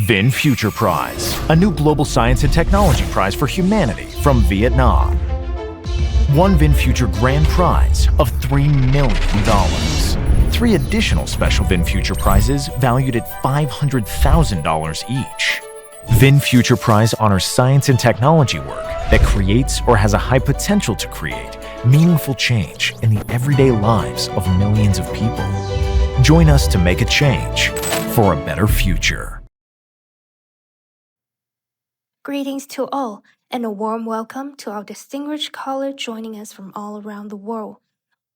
VinFuture Prize, a new global science and technology prize for humanity from Vietnam. One VinFuture Grand Prize of $3 million. 3 additional special VinFuture prizes valued at $500,000 each. VinFuture Prize honors science and technology work that creates or has a high potential to create meaningful change in the everyday lives of millions of people. Join us to make a change for a better future. Greetings to all, and a warm welcome to our distinguished caller joining us from all around the world.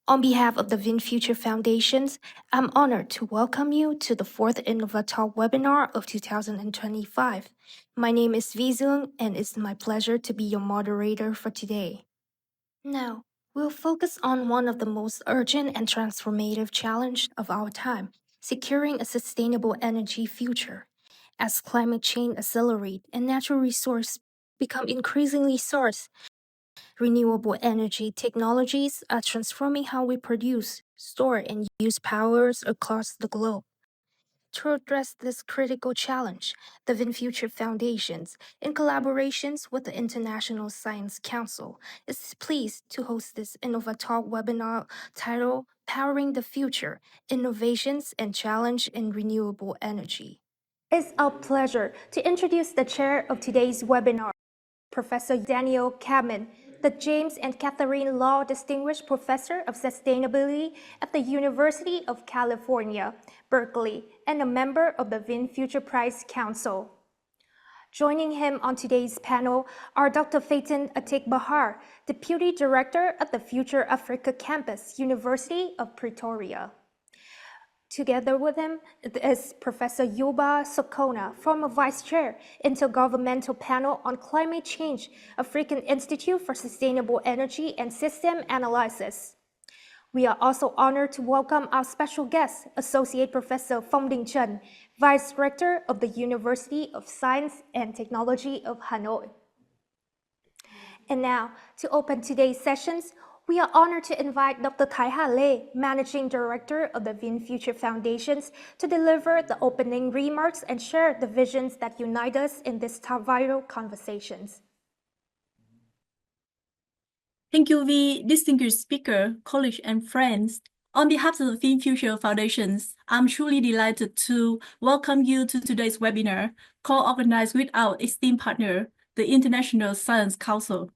On behalf of the VinFuture Foundations, I'm honored to welcome you to the 4th InnovaTalk webinar of 2025. My name is Vizung, and it's my pleasure to be your moderator for today. Now, we'll focus on one of the most urgent and transformative challenges of our time, securing a sustainable energy future. As climate change accelerates and natural resources become increasingly scarce, renewable energy technologies are transforming how we produce, store, and use powers across the globe. To address this critical challenge, the VinFuture Foundations, in collaborations with the International Science Council, is pleased to host this InnovaTalk webinar titled Powering the Future: Innovations and Challenge in Renewable Energy. It's our pleasure to introduce the chair of today's webinar, Professor Daniel Kammen, the James and Katherine Law Distinguished Professor of Sustainability at the University of California, Berkeley, and a member of the VinFuture Prize Council. Joining him on today's panel are Dr. Faten Attig-Bahar, Deputy Director at the Future Africa Campus, University of Pretoria. Together with him is Professor Youba Sokona, former Vice Chair, Intergovernmental Panel on Climate Change, African Institute for Sustainable Energy and System Analysis. We are also honored to welcome our special guest, Associate Professor Phong, Vice Rector of the University of Science and Technology of Hanoi. And now, to open today's sessions, we are honored to invite Dr. Thai-Ha Lê, Managing Director of the VinFuture Foundations, to deliver the opening remarks and share the visions that unite us in these vital conversations. Thank you, V, distinguished speaker, colleagues, and friends. On behalf of the VinFuture Foundations, I'm truly delighted to welcome you to today's webinar, co-organized with our esteemed partner, the International Science Council.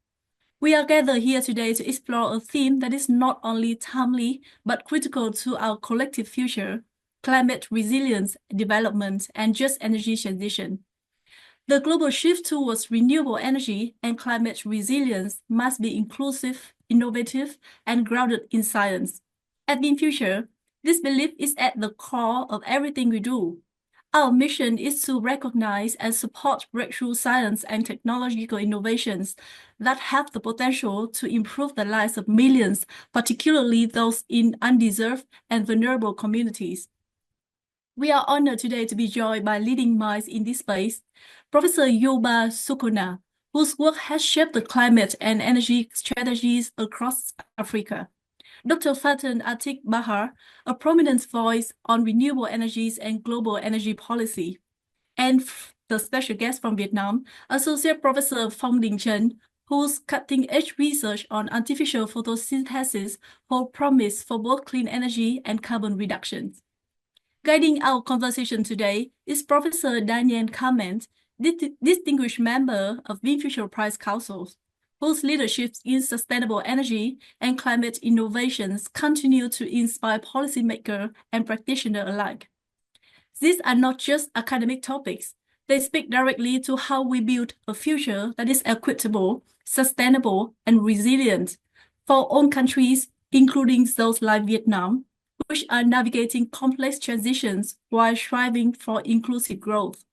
We are gathered here today to explore a theme that is not only timely, but critical to our collective future: climate resilience, development, and just energy transition. The global shift towards renewable energy and climate resilience must be inclusive, innovative, and grounded in science. At VinFuture, this belief is at the core of everything we do. Our mission is to recognize and support breakthrough science and technological innovations that have the potential to improve the lives of millions, particularly those in undeserved and vulnerable communities. We are honored today to be joined by leading minds in this space: Professor Youba Sokona, whose work has shaped the climate and energy strategies across Africa; Dr. Faten Attig-Bahar, a prominent voice on renewable energies and global energy policy; and the special guest from Vietnam, Associate Professor Phong, whose cutting-edge research on artificial photosynthesis holds promise for both clean energy and carbon reduction. Guiding our conversation today is Professor Daniel Kammen, distinguished member of VinFuture Prize Council, whose leadership in sustainable energy and climate innovations continue to inspire policymakers and practitioners alike. These are not just academic topics. They speak directly to how we build a future that is equitable, sustainable, and resilient for all countries, including those like Vietnam, which are navigating complex transitions while striving for inclusive growth.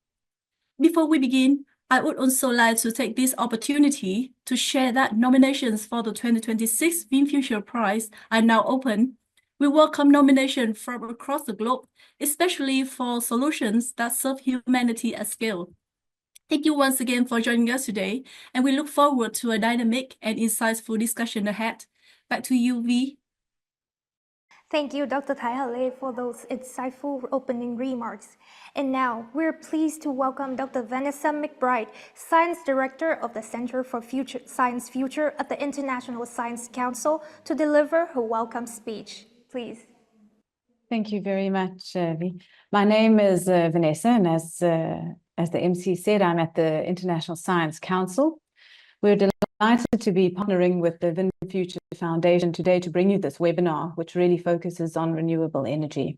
Before we begin, I would also like to take this opportunity to share that nominations for the 2026 VinFuture Prize are now open. We welcome nominations from across the globe, especially for solutions that serve humanity at scale. Thank you once again for joining us today, and we look forward to a dynamic and insightful discussion ahead. Back to you, V. Thank you, Dr. Thai for those insightful opening remarks. And now, we're pleased to welcome Dr. Vanessa McBride, Science Director of the Center for Science Future at the International Science Council, to deliver her welcome speech. Please. Thank you very much, Vi. My name is Vanessa, and as the MC said, I'm at the International Science Council. We're delighted to be partnering with the VinFuture Foundation today to bring you this webinar, which really focuses on renewable energy.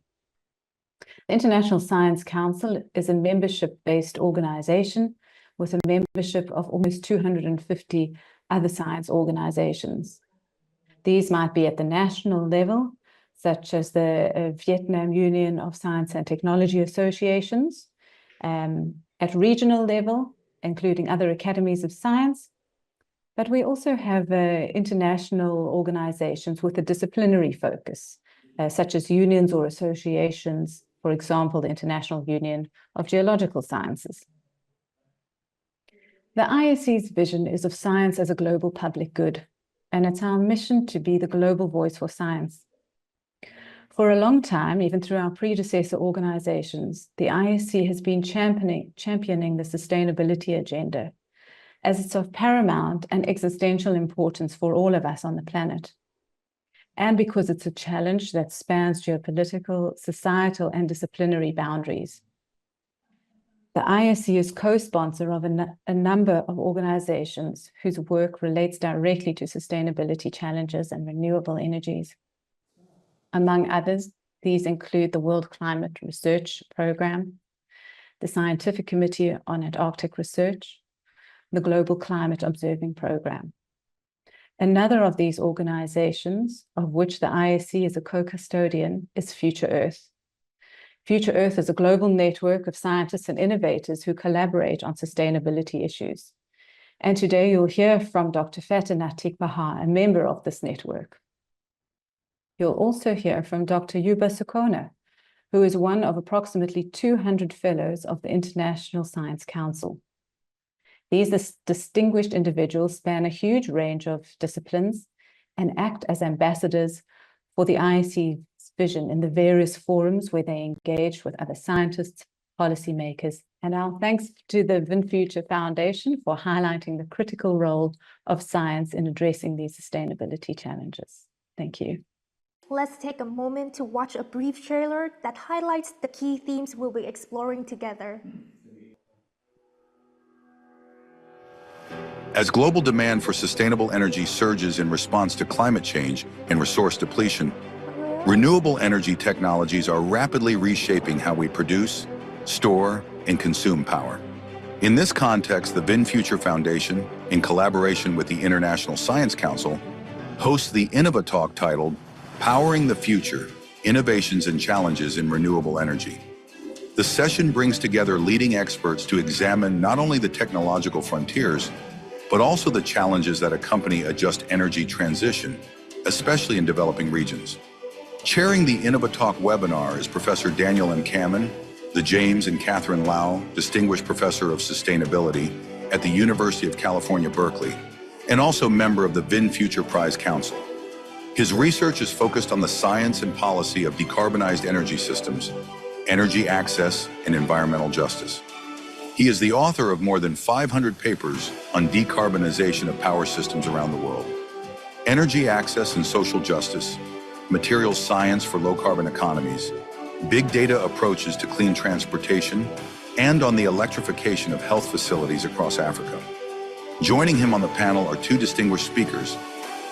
The International Science Council is a membership-based organization with a membership of almost 250 other science organizations. These might be at the national level, such as the Vietnam Union of Science and Technology Associations, at regional level, including other academies of science. But we also have international organizations with a disciplinary focus, such as unions or associations, for example, the International Union of Geological Sciences. The ISC's vision is of science as a global public good, and it's our mission to be the global voice for science. For a long time, even through our predecessor organizations, the ISC has been championing the sustainability agenda, as it's of paramount and existential importance for all of us on the planet, and because it's a challenge that spans geopolitical, societal, and disciplinary boundaries. The ISC is co-sponsor of a number of organizations whose work relates directly to sustainability challenges and renewable energies. Among others, these include the World Climate Research Programme, the Scientific Committee on Antarctic Research, the Global Climate Observing Programme. Another of these organizations, of which the ISC is a co-custodian, is Future Earth. Future Earth is a global network of scientists and innovators who collaborate on sustainability issues. And today you'll hear from Dr. Faten Attig-Bahar, a member of this network. You'll also hear from Dr. Youba Sokona, who is one of approximately 200 fellows of the International Science Council. These distinguished individuals span a huge range of disciplines and act as ambassadors for the ISC's vision in the various forums where they engage with other scientists, policymakers, and our thanks to the VinFuture Foundation for highlighting the critical role of science in addressing these sustainability challenges. Thank you. Let's take a moment to watch a brief trailer that highlights the key themes we'll be exploring together. As global demand for sustainable energy surges in response to climate change and resource depletion, renewable energy technologies are rapidly reshaping how we produce, store, and consume power. In this context, the VinFuture Foundation, in collaboration with the International Science Council, hosts the InnovaTalk titled Powering the Future, Innovations and Challenges in Renewable Energy. The session brings together leading experts to examine not only the technological frontiers, but also the challenges that accompany a just energy transition, especially in developing regions. Chairing the InnovaTalk webinar is Professor Daniel M. Kammen, the James and Katherine Lau Distinguished Professor of Sustainability at the University of California, Berkeley, and also member of the VinFuture Prize Council. His research is focused on the science and policy of decarbonized energy systems, energy access, and environmental justice. He is the author of more than 500 papers on decarbonization of power systems around the world, energy access and social justice, materials science for low-carbon economies, big data approaches to clean transportation, and on the electrification of health facilities across Africa. Joining him on the panel are two distinguished speakers.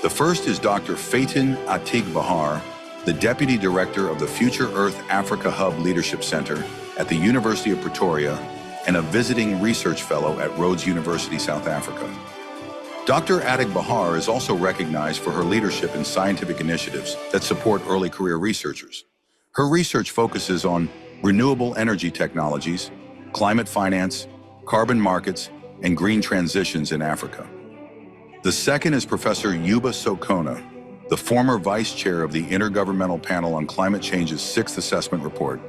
The first is Dr. Faten Attig-Bahar, the Deputy Director of the Future Earth Africa Hub Leadership Center at the University of Pretoria and a visiting research fellow at Rhodes University, South Africa. Dr. Attig-Bahar is also recognized for her leadership in scientific initiatives that support early career researchers. Her research focuses on renewable energy technologies, climate finance, carbon markets, and green transitions in Africa. The second is Professor Youba Sokona, the former vice chair of the Intergovernmental Panel on Climate Change's sixth assessment report.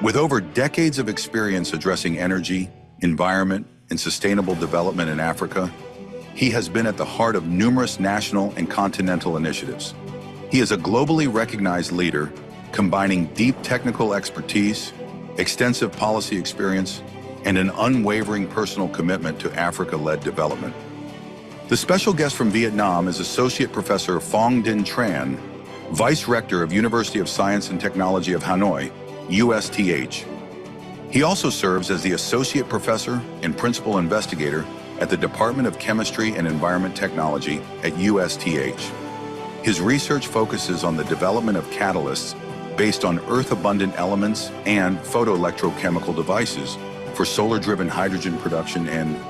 With over decades of experience addressing energy, environment, and sustainable development in Africa, he has been at the heart of numerous national and continental initiatives. He is a globally recognized leader, combining deep technical expertise, extensive policy experience, and an unwavering personal commitment to Africa-led development. The special guest from Vietnam is Associate Professor Phong Tran, Vice Rector of University of Science and Technology of Hanoi, USTH. He also serves as the Associate Professor and Principal Investigator at the Department of Chemistry and Environment Technology at USTH. His research focuses on the development of catalysts based on Earth-abundant elements and photoelectrochemical devices for solar-driven hydrogen production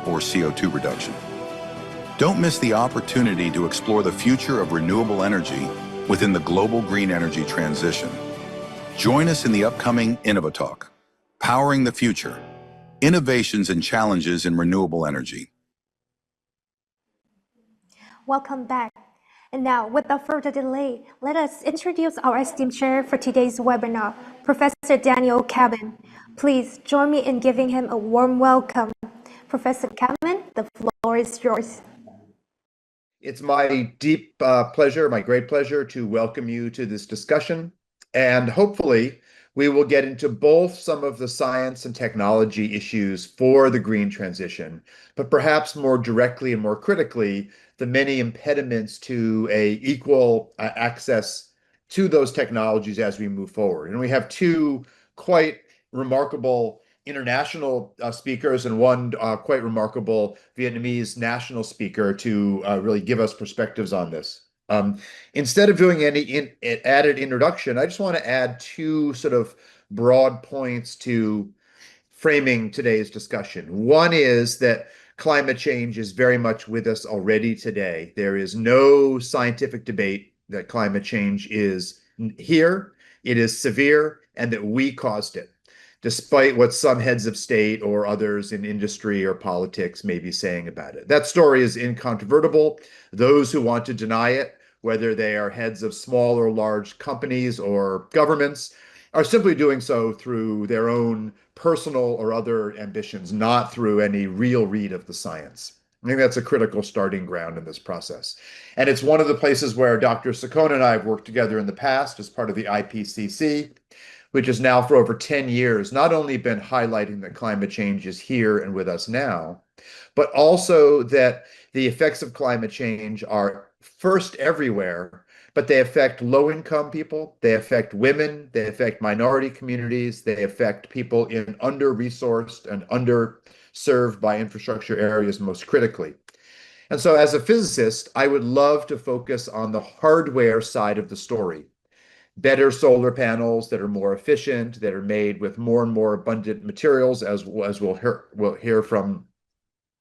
or CO2 reduction. Don't miss the opportunity to explore the future of renewable energy within the global green energy transition. Join us in the upcoming InnovaTalk, Powering the Future, Innovations and Challenges in Renewable Energy. Welcome back. And now, without further delay, let us introduce our esteemed chair for today's webinar, Professor Daniel Kammen. Please join me in giving him a warm welcome. Professor Kammen, the floor is yours. It's my deep pleasure, my great pleasure to welcome you to this discussion. And hopefully we will get into both some of the science and technology issues for the green transition, but perhaps more directly and more critically, the many impediments to equal access to those technologies as we move forward. And we have two quite remarkable international speakers and one quite remarkable Vietnamese national speaker to really give us perspectives on this. Instead of doing any added introduction, I just want to add two sort of broad points to framing today's discussion. One is that climate change is very much with us already today. There is no scientific debate that climate change is here, it is severe, and that we caused it, despite what some heads of state or others in industry or politics may be saying about it. That story is incontrovertible. Those who want to deny it, whether they are heads of small or large companies or governments, are simply doing so through their own personal or other ambitions, not through any real read of the science. I think that's a critical starting ground in this process. And it's one of the places where Dr. Sokona and I have worked together in the past as part of the IPCC, which has now for over 10 years not only been highlighting that climate change is here and with us now, but also that the effects of climate change are first everywhere, but they affect low-income people, they affect women, they affect minority communities, they affect people in under-resourced and underserved by infrastructure areas most critically. And so as a physicist, I would love to focus on the hardware side of the story. Better solar panels that are more efficient, that are made with more and more abundant materials, as we'll hear from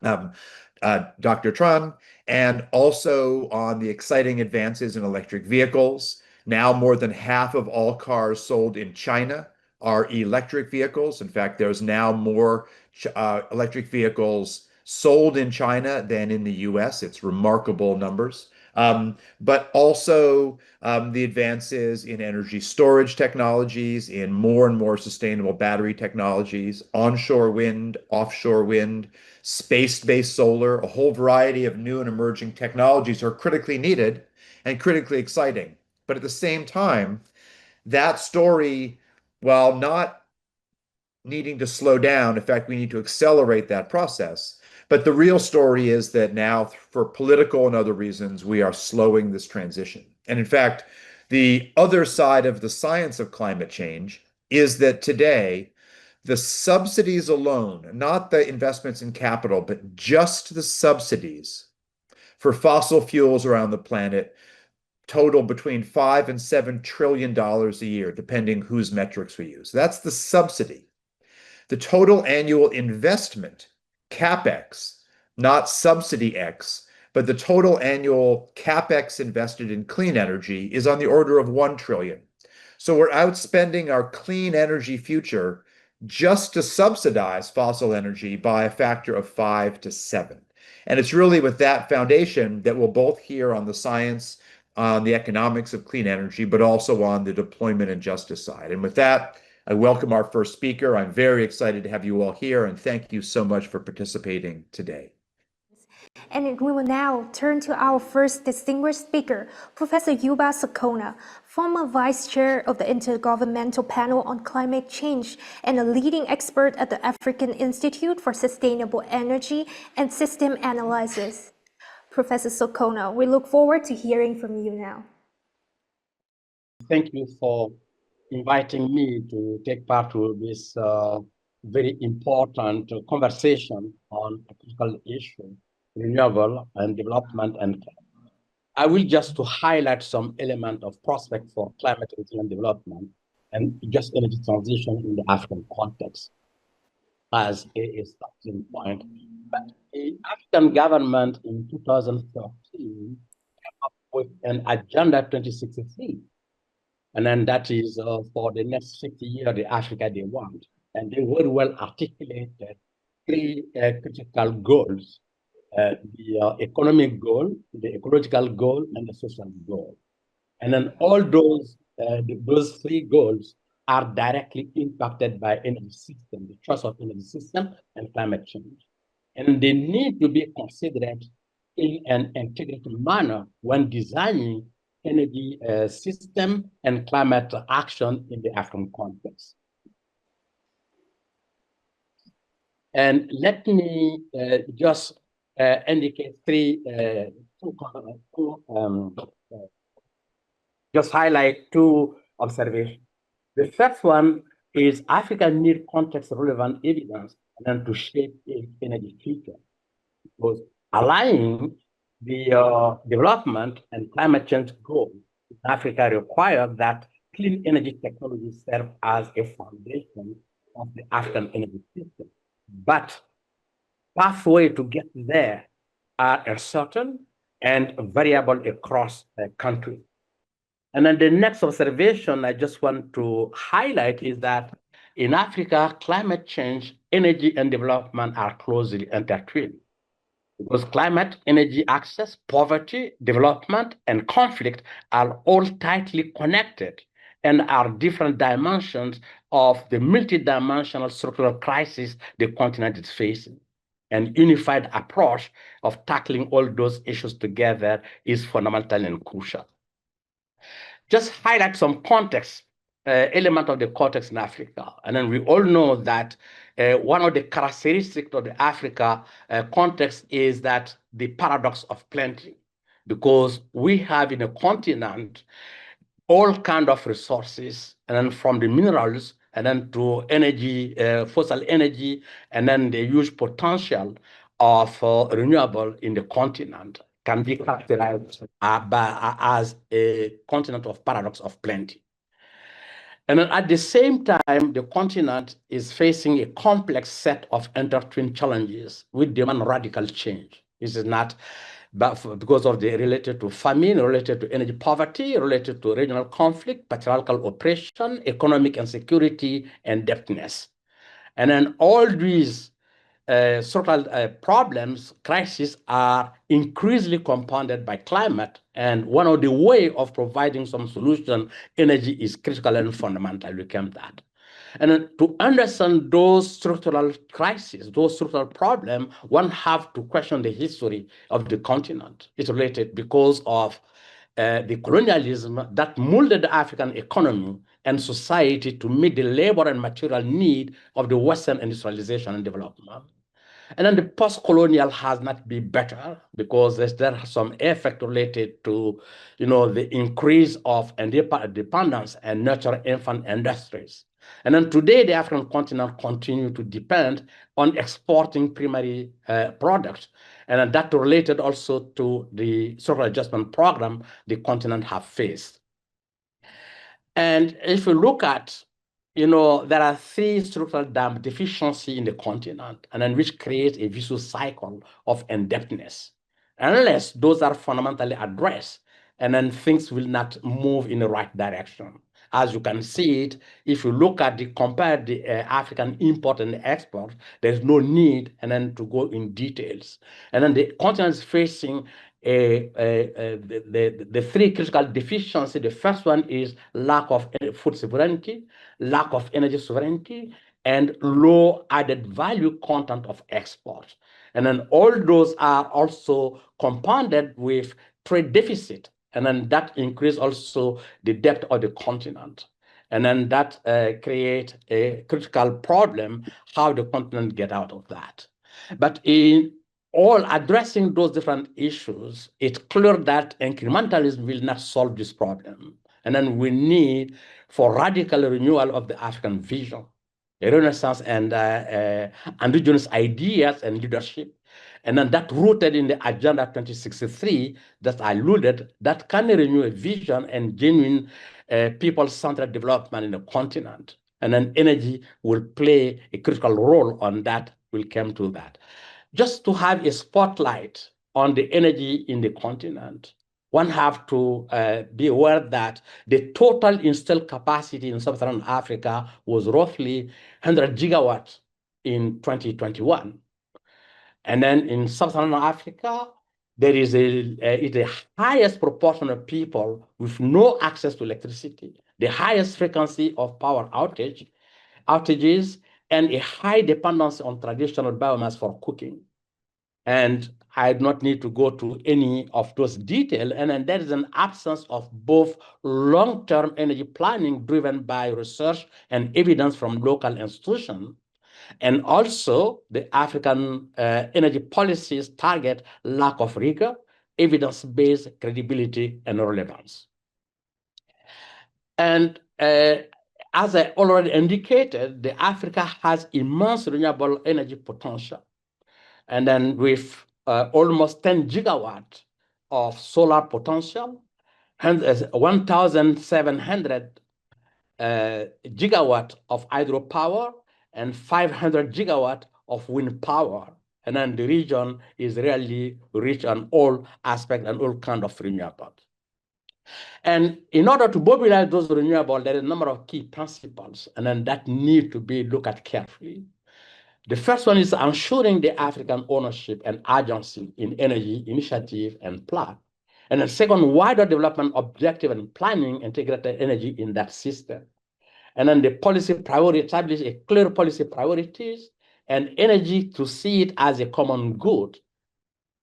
Dr. Tran, and also on the exciting advances in electric vehicles. Now more than half of all cars sold in China are electric vehicles. In fact, there's now more electric vehicles sold in China than in the US. It's remarkable numbers. But also the advances in energy storage technologies, in more and more sustainable battery technologies, onshore wind, offshore wind, space-based solar, a whole variety of new and emerging technologies are critically needed and critically exciting. But at the same time, that story, while not needing to slow down, in fact, we need to accelerate that process. But the real story is that now, for political and other reasons, we are slowing this transition. And in fact, the other side of the science of climate change is that today, the subsidies alone, not the investments in capital, but just the subsidies for fossil fuels around the planet total between $5 and $7 trillion a year, depending whose metrics we use. That's the subsidy. The total annual investment, CapEx, not subsidy X, but the total annual CapEx invested in clean energy is on the order of $1 trillion. So we're outspending our clean energy future just to subsidize fossil energy by a factor of 5 to 7. And it's really with that foundation that we'll both hear on the science, on the economics of clean energy, but also on the deployment and justice side. And with that, I welcome our first speaker. I'm very excited to have you all here, and thank you so much for participating today. And we will now turn to our first distinguished speaker, Professor Youba Sokona, former Vice Chair of the Intergovernmental Panel on Climate Change and a leading expert at the African Institute for Sustainable Energy and System Analysis. Professor Sokona, we look forward to hearing from you now. Thank you for inviting me to take part in this very important conversation on a critical issue, renewable and development and climate. I will just to highlight some element of prospect for climate resilient development and just energy transition in the African context as a starting point. But the African government in 2013 came up with an Agenda 2063. And then that is for the next 50 years, the Africa they want. And they very well articulated three critical goals, the economic goal, the ecological goal, and the social goal. And then all those three goals are directly impacted by energy system, the choice of energy system and climate change. And they need to be considered in an integrated manner when designing energy system and climate action in the African context. And let me just indicate just highlight two observations. The first one is Africa needs context-relevant evidence and then to shape its energy future, because aligning the development and climate change goals in Africa require that clean energy technologies serve as a foundation of the African energy system. But pathway to get there are uncertain and variable across the country. And then the next observation I just want to highlight is that in Africa, climate change, energy, and development are closely intertwined. Because climate, energy access, poverty, development, and conflict are all tightly connected and are different dimensions of the multidimensional structural crisis the continent is facing. An unified approach of tackling all those issues together is fundamental and crucial. Just highlight some context, element of the context in Africa. And then we all know that one of the characteristics of the Africa context is that the paradox of plenty, because we have in a continent all kinds of resources, and then from the minerals, and then to energy, fossil energy, and then the huge potential of renewable in the continent can be characterized as a continent of paradox of plenty. And then at the same time, the continent is facing a complex set of intertwined challenges which demand radical change. This is not because of the related to famine, related to energy poverty, related to regional conflict, patriarchal oppression, economic insecurity, and debtness. And then all these social problems, crises are increasingly compounded by climate. And one of the ways of providing some solution, energy is critical and fundamental. We came that. And then to understand those structural crises, those structural problems, one have to question the history of the continent. It's related because of the colonialism that molded the African economy and society to meet the labor and material need of the Western industrialization and development. And then the post-colonial has not been better because there are some effect related to, the increase of dependence and nurture infant industries. And then today, the African continent continues to depend on exporting primary products. And then that related also to the social adjustment program the continent have faced. And if you look at there are three structural deficiencies in the continent, and then which creates a vicious cycle of indebtedness. Unless those are fundamentally addressed, and then things will not move in the right direction. As you can see it, if you look at compare the African import and export, there's no need and then to go in details. And then the continent is facing the three critical deficiencies. The first one is lack of food sovereignty, lack of energy sovereignty, and low added value content of export. And then all those are also compounded with trade deficit. And then that increase also the debt of the continent. And then that create a critical problem, how the continent get out of that. But in all addressing those different issues, it's clear that incrementalism will not solve this problem. And then we need for radical renewal of the African vision, a renaissance and indigenous ideas and leadership. And then that rooted in the Agenda 2063 that I alluded, that can renew a vision and genuine people-centered development in the continent. And then energy will play a critical role on that. We'll come to that. Just to have a spotlight on the energy in the continent, one have to be aware that the total installed capacity in sub-Saharan Africa was roughly 100 gigawatts in 2021. And then in sub-Saharan Africa, there is the highest proportion of people with no access to electricity, the highest frequency of power outages, and a high dependence on traditional biomass for cooking. And I do not need to go to any of those details. And then there is an absence of both long-term energy planning driven by research and evidence from local institutions. And also the African energy policies target lack of rigor, evidence-based credibility, and relevance. And as I already indicated, the Africa has immense renewable energy potential. And then with almost 10 gigawatts of solar potential, 1,700 gigawatt of hydropower, and 500 gigawatt of wind power. And then the region is really rich on all aspects and all kinds of renewables. And in order to mobilize those renewables, there is a number of key principles, and then that need to be looked at carefully. The first one is ensuring the African ownership and agency in energy initiative and plan. And then second, wider development objective and planning integrated energy in that system. And then the policy priority, establish a clear policy priorities and energy to see it as a common good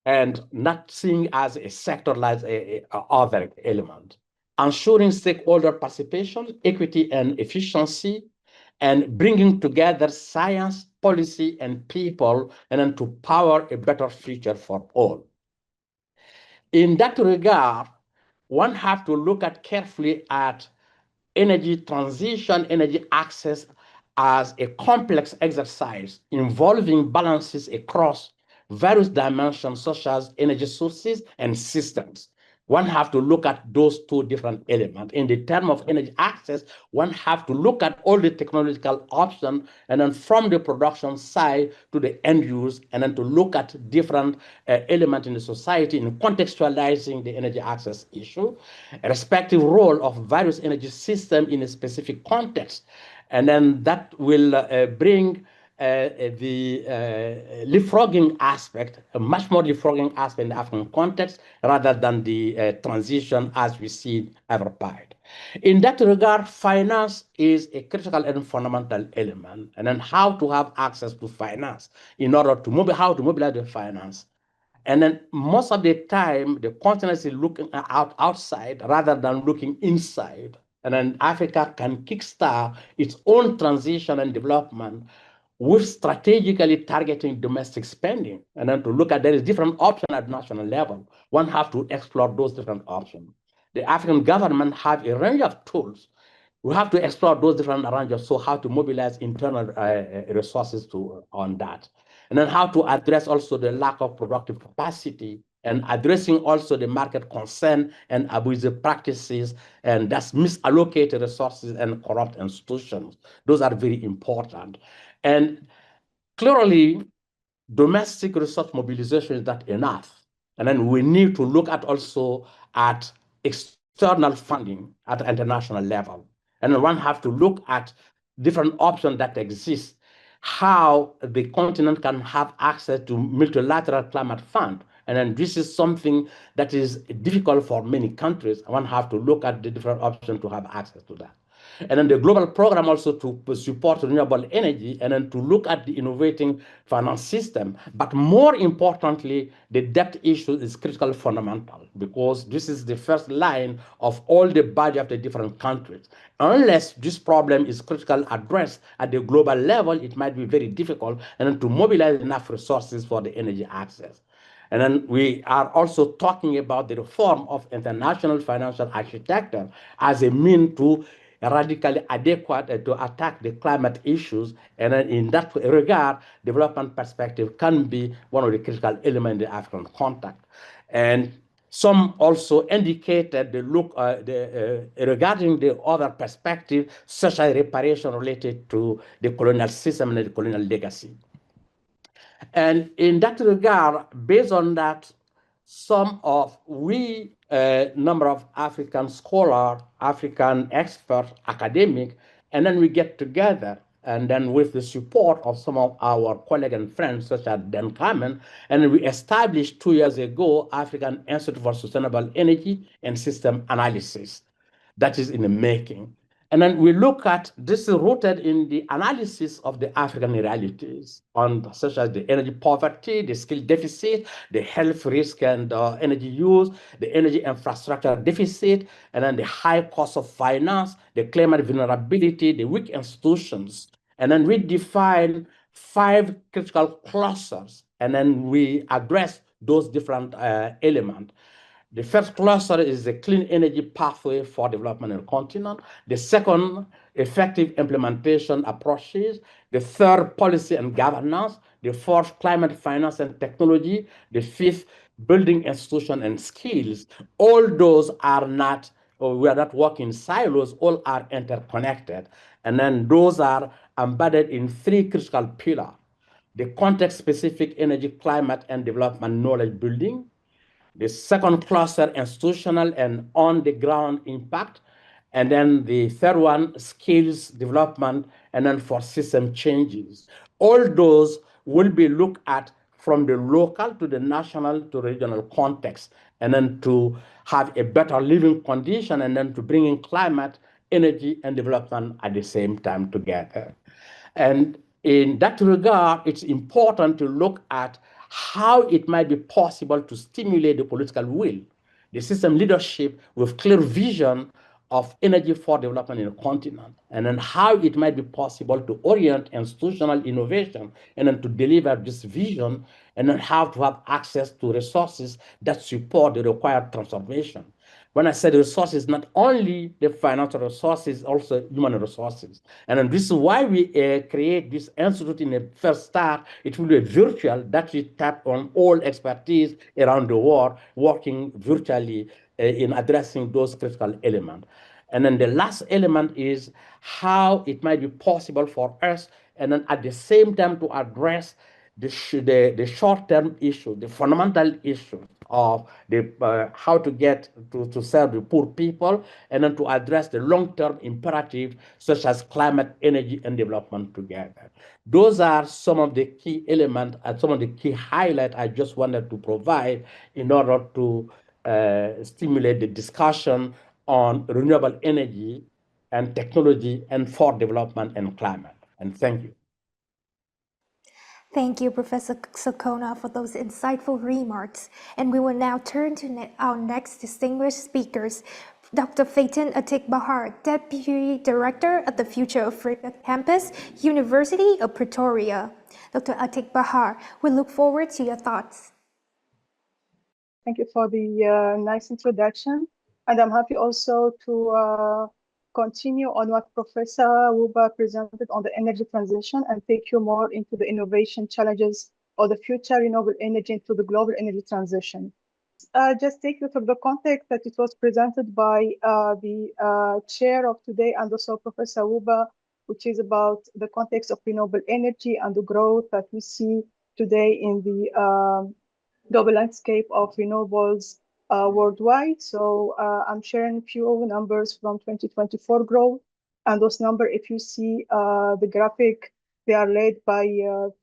and not seeing as a sector-like other element. Ensuring stakeholder participation, equity, and efficiency, and bringing together science, policy, and people, and then to power a better future for all. In that regard, one have to look at carefully at energy transition, energy access as a complex exercise involving balances across various dimensions such as energy sources and systems. One have to look at those two different elements. In the term of energy access, one have to look at all the technological options, and then from the production side to the end use, and then to look at different elements in the society in contextualizing the energy access issue, a respective role of various energy systems in a specific context. And then that will bring the leapfrogging aspect, a much more leapfrogging aspect in the African context, rather than the transition as we see Everpide. In that regard, finance is a critical and fundamental element, and then how to have access to finance in order to mobilize the finance. And then most of the time, the continent is looking outside rather than looking inside. And then Africa can kickstart its own transition and development with strategically targeting domestic spending. And then to look at, there is different options at national level. One have to explore those different options. The African government have a range of tools. We have to explore those different arrangements, so how to mobilize internal resources on that. And then how to address also the lack of productive capacity, and addressing also the market concern and abusive practices, and that's misallocated resources and corrupt institutions. Those are very important. And clearly, domestic resource mobilization is not enough. And then we need to look at also at external funding at the international level. And one have to look at different options that exist, how the continent can have access to multilateral climate fund. And then this is something that is difficult for many countries. One have to look at the different options to have access to that. And then the global program also to support renewable energy and then to look at the innovating finance system. But more importantly, the debt issue is critical fundamental because this is the first line of all the budget of the different countries. Unless this problem is critical addressed at the global level, it might be very difficult and then to mobilize enough resources for the energy access. And then we are also talking about the reform of international financial architecture as a mean to radically adequate to attack the climate issues. And then in that regard, development perspective can be one of the critical elements in the African context. And some also indicated the look regarding the other perspective, such as reparation related to the colonial system and the colonial legacy. And in that regard, based on that, some of number of African scholars, African experts, academic, and then we get together, and then with the support of some of our colleagues and friends, such as Kammen, and we established 2 years ago African Institute for Sustainable Energy and System Analysis. That is in the making. And then we look at this is rooted in the analysis of the African realities on such as the energy poverty, the skill deficit, the health risk and energy use, the energy infrastructure deficit, and then the high cost of finance, the climate vulnerability, the weak institutions. And then we define 5 critical clusters, and then we address those different elements. The first cluster is the clean energy pathway for development in the continent. The second, effective implementation approaches. The third, policy and governance. The fourth, climate finance and technology. The fifth, building institution and skills. All those are not, or we are not working in silos, all are interconnected. And then those are embedded in 3 critical pillars. The context-specific energy, climate, and development knowledge building. The second cluster, institutional and on-the-ground impact. And then the third one, skills development, and then for system changes. All those will be looked at from the local to the national to regional context, and then to have a better living condition, and then to bring in climate, energy, and development at the same time together. And in that regard, it's important to look at how it might be possible to stimulate the political will, the system leadership with clear vision of energy for development in the continent, and then how it might be possible to orient institutional innovation and then to deliver this vision, and then how to have access to resources that support the required transformation. When I said resources, not only the financial resources, also human resources. And this is why we create this institute in the first start. It will be virtual, that we tap on all expertise around the world, working virtually in addressing those critical elements. And then the last element is how it might be possible for us, and then at the same time to address the short-term issue, the fundamental issue of how to get to serve the poor people, and then to address the long-term imperative such as climate, energy, and development together. Those are some of the key elements and some of the key highlights I just wanted to provide in order to stimulate the discussion on renewable energy and technology and for development and climate. And thank you. Thank you, Professor Sokona, for those insightful remarks. And we will now turn to our next distinguished speakers. Dr. Faten Attig-Bahar, Deputy Director of the Future of Africa Campus, University of Pretoria. Dr. Attig-Bahar, we look forward to your thoughts. Thank you for the nice introduction. And I'm happy also to continue on what Professor Youba presented on the energy transition and take you more into the innovation challenges of the future renewable energy into the global energy transition. Just take you through the context that it was presented by the chair of today and also Professor Youba, which is about the context of renewable energy and the growth that we see today in the global landscape of renewables worldwide. So I'm sharing a few numbers from 2024 growth. And those numbers, if you see the graphic, they are led by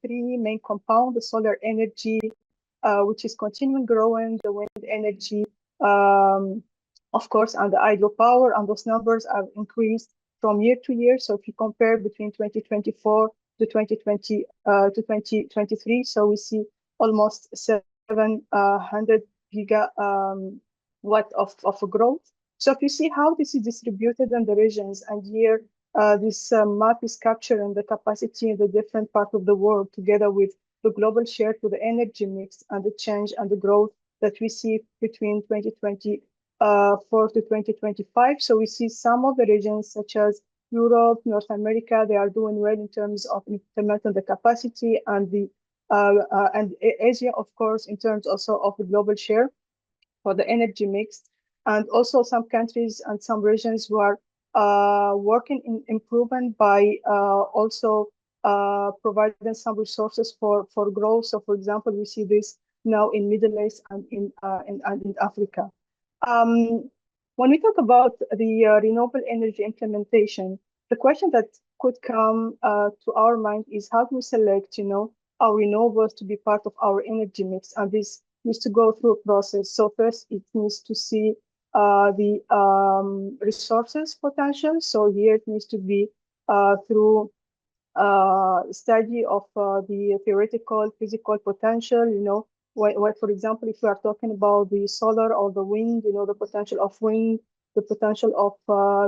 3 main compounds: the solar energy, which is continuing growing, the wind energy, of course, and the hydropower. And those numbers have increased from year to year. So if you compare between 2024 to 2020 to 2023, so we see almost 700 gigawatt of growth. So if you see how this is distributed in the regions, and here this map is capturing the capacity in the different parts of the world together with the global share to the energy mix and the change and the growth that we see between 2024 to 2025. So we see some of the regions such as Europe, North America, they are doing well in terms of implementing the capacity, and and Asia, of course, in terms also of the global share for the energy mix, and also some countries and some regions who are working in improvement by also providing some resources for growth. So, for example, we see this now in Middle East and in Africa. When we talk about the renewable energy implementation, the question that could come to our mind is how do we select, our renewables to be part of our energy mix, and this needs to go through a process. So first, it needs to see the resources potential. So here it needs to be through study of the theoretical, physical potential. For example, if we are talking about the solar or the wind, the potential of wind, the potential of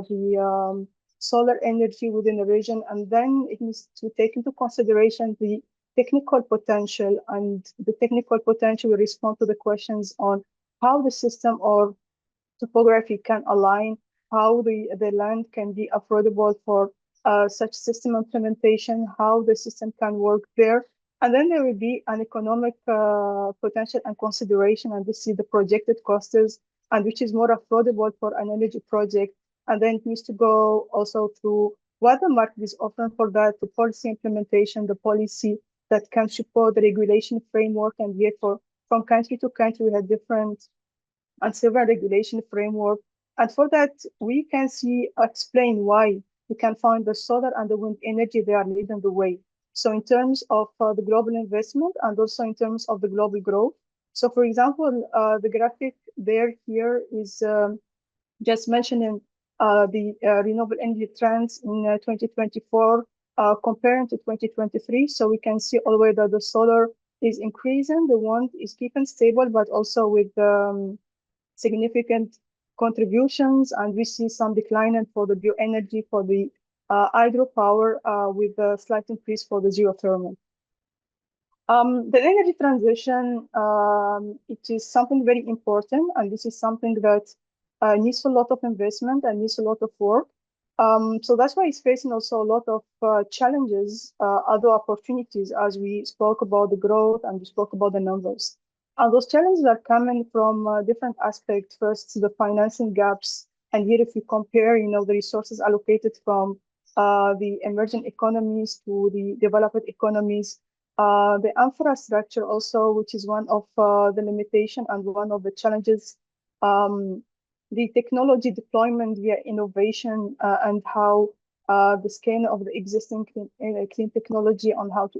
the solar energy within the region, and then it needs to take into consideration the technical potential, and the technical potential will respond to the questions on how the system or topography can align, how the land can be affordable for such system implementation, how the system can work there. And then there will be an economic potential and consideration, and we see the projected costs, and which is more affordable for an energy project. And then it needs to go also through what the market is offering for that, the policy implementation, the policy that can support the regulation framework. And therefore, from country to country, we have different and several regulation framework. And for that, we can explain why we can find the solar and the wind energy, they are leading the way. So in terms of the global investment, and also in terms of the global growth. So for example, the graphic there here is just mentioning the renewable energy trends in 2024 comparing to 2023. So we can see all the way that the solar is increasing, the wind is keeping stable, but also with significant contributions, and we see some decline for the bioenergy, for the hydropower, with a slight increase for the geothermal. The energy transition, it is something very important, and this is something that needs a lot of investment and needs a lot of work. So that's why it's facing also a lot of challenges, other opportunities, as we spoke about the growth and we spoke about the numbers. And those challenges are coming from different aspects. First, the financing gaps. And here, if you compare, the resources allocated from the emerging economies to the developed economies, the infrastructure also, which is one of the limitation and one of the challenges, the technology deployment via innovation, and how the scale of the existing clean technology on how to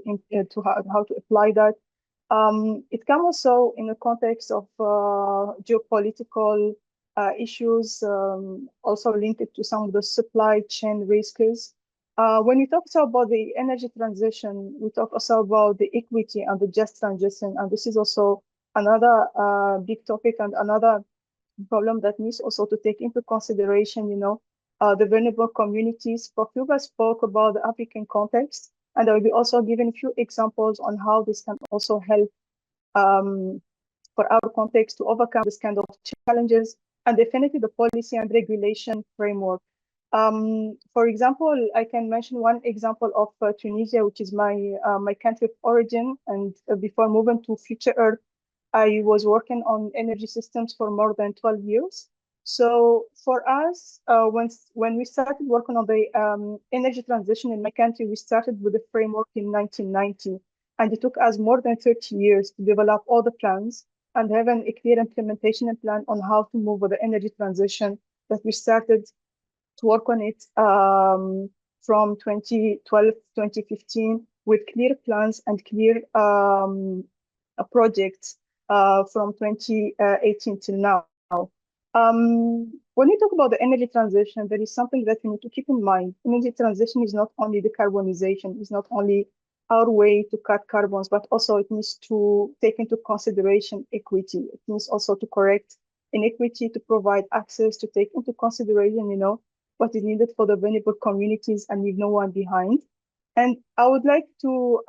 apply that. It can also in the context of geopolitical issues, also linked to some of the supply chain risks. When we talk about the energy transition, we talk also about the equity and the just transition, and this is also another big topic and another problem that needs also to take into consideration, the vulnerable communities. Prof. Youba spoke about the African context, and I will be also giving a few examples on how this can also help for our context to overcome this kind of challenges, and definitely the policy and regulation framework. For example, I can mention one example of Tunisia, which is my country of origin, and before moving to Future Earth, I was working on energy systems for more than 12 years. So for us, when we started working on the energy transition in my country, we started with the framework in 1990. And it took us more than 30 years to develop all the plans and having a clear implementation plan on how to move with the energy transition, that we started to work on it from 2012 to 2015 with clear plans and clear projects from 2018 till now. when we talk about the energy transition, there is something that we need to keep in mind. Energy transition is not only decarbonization, it's not only our way to cut carbons, but also it needs to take into consideration equity. It needs also to correct inequity, to provide access, to take into consideration, what is needed for the vulnerable communities and leave no one behind. And I would like to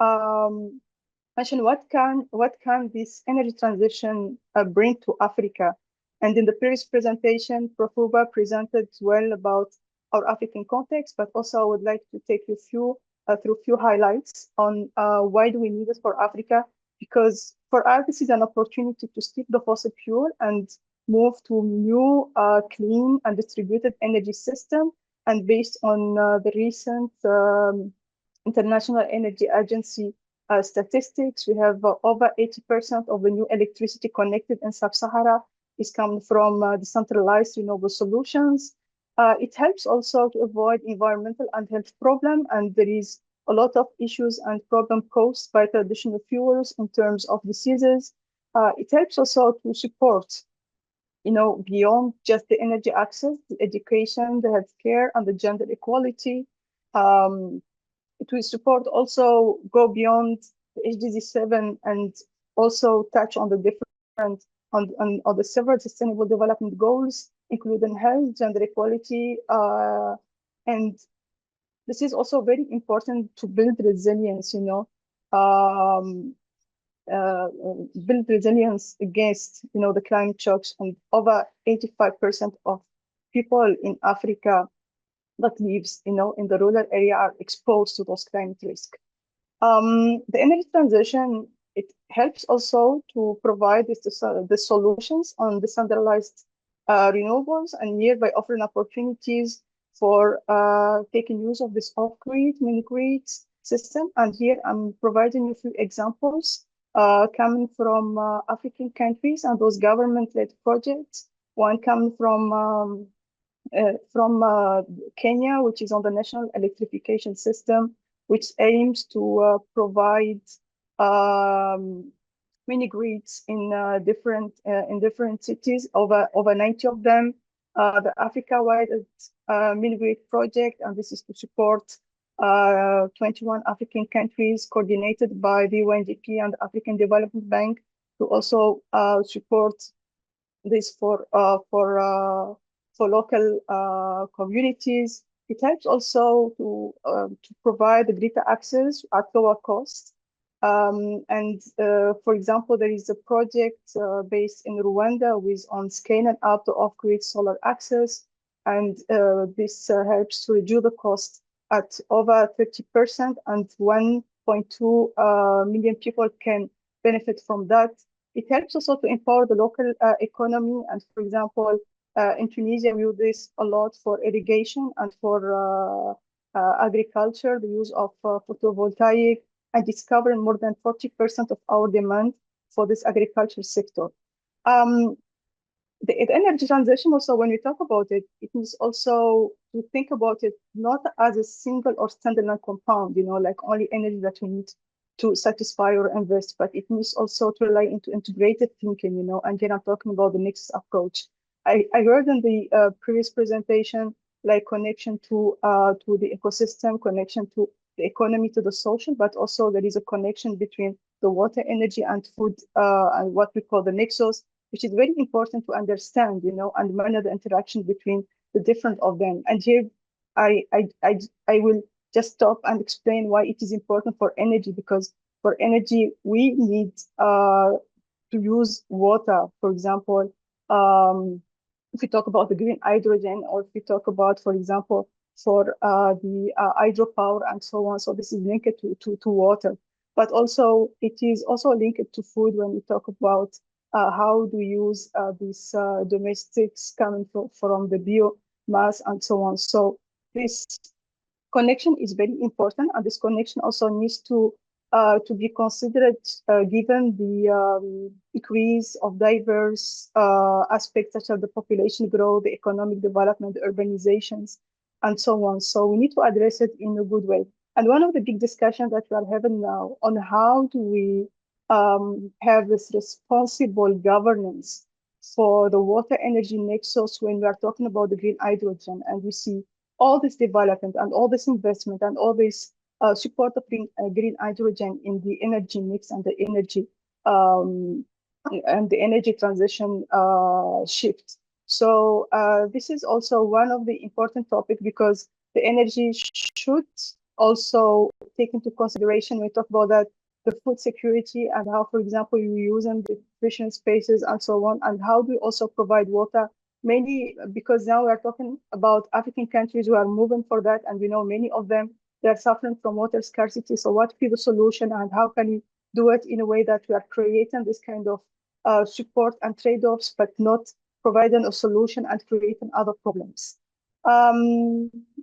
mention what can this energy transition bring to Africa. And in the previous presentation, Prof. Youba presented well about our African context, but also I would like to take you through a few highlights on why do we need it for Africa, because for us, this is an opportunity to skip the fossil fuel and move to new clean and distributed energy system. And based on the recent International Energy Agency statistics, we have over 80% of the new electricity connected in Sub-Sahara is coming from decentralized renewable solutions. It helps also to avoid environmental and health problems, and there is a lot of issues and problems caused by traditional fuels in terms of diseases. It helps also to support, beyond just the energy access, the education, the healthcare, and the gender equality. It will support also go beyond the HDG 7 and also touch on the different on the several sustainable development goals, including health, gender equality, and this is also very important to build resilience, build resilience against, the climate shocks. And over 85% of people in Africa that lives, in the rural area are exposed to those climate risks. The energy transition, it helps also to provide the solutions on decentralized renewables, and by offering opportunities for taking use of this off-grid, mini-grid system. And here I'm providing you a few examples coming from African countries and those government-led projects. One coming from Kenya, which is on the national electrification system, which aims to provide mini grids in different cities, over 90 of them. The Africa-wide mini grid project, and this is to support 21 African countries, coordinated by the UNDP and the African Development Bank, to also support this for local communities. It helps also to provide greater access at lower cost. For example, there is a project based in Rwanda on scaling up the off-grid solar access, and this helps to reduce the cost at over 30%, and 1.2 million people can benefit from that. It helps also to empower the local economy, and for example, in Tunisia, we use this a lot for irrigation and for agriculture, the use of photovoltaic, and discovering more than 40% of our demand for this agriculture sector. The energy transition also, when we talk about it, it means also to think about it not as a single or standalone compound, like only energy that we need to satisfy or invest, but it means also to rely into integrated thinking, and here I'm talking about the next approach. I heard in the previous presentation, like connection to the ecosystem, connection to the economy, to the social, but also there is a connection between the water, energy, and food, and what we call the nexus, which is very important to understand, and manage the interaction between the different of them. And here, I will just stop and explain why it is important for energy, because for energy, we need to use water, for example, if we talk about the green hydrogen, or if we talk about, for example, for the hydropower and so on. So this is linked to water, but also it is also linked to food when we talk about how do we use these domestics coming from the biomass and so on. So this connection is very important, and this connection also needs to be considered given the increase of diverse aspects such as the population growth, the economic development, the urbanizations, and so on. So we need to address it in a good way. And one of the big discussions that we are having now on how do we have this responsible governance for the water energy nexus when we are talking about the green hydrogen, and we see all this development and all this investment and all this support of green hydrogen in the energy mix and the energy transition shift. So this is also one of the important topics, because the energy should also take into consideration when we talk about that, the food security and how, for example, you use them, the nutrition spaces and so on, and how do we also provide water, mainly because now we're talking about African countries who are moving for that, and we know many of them, they're suffering from water scarcity. So what is the solution, and how can we do it in a way that we are creating this kind of support and trade-offs, but not providing a solution and creating other problems.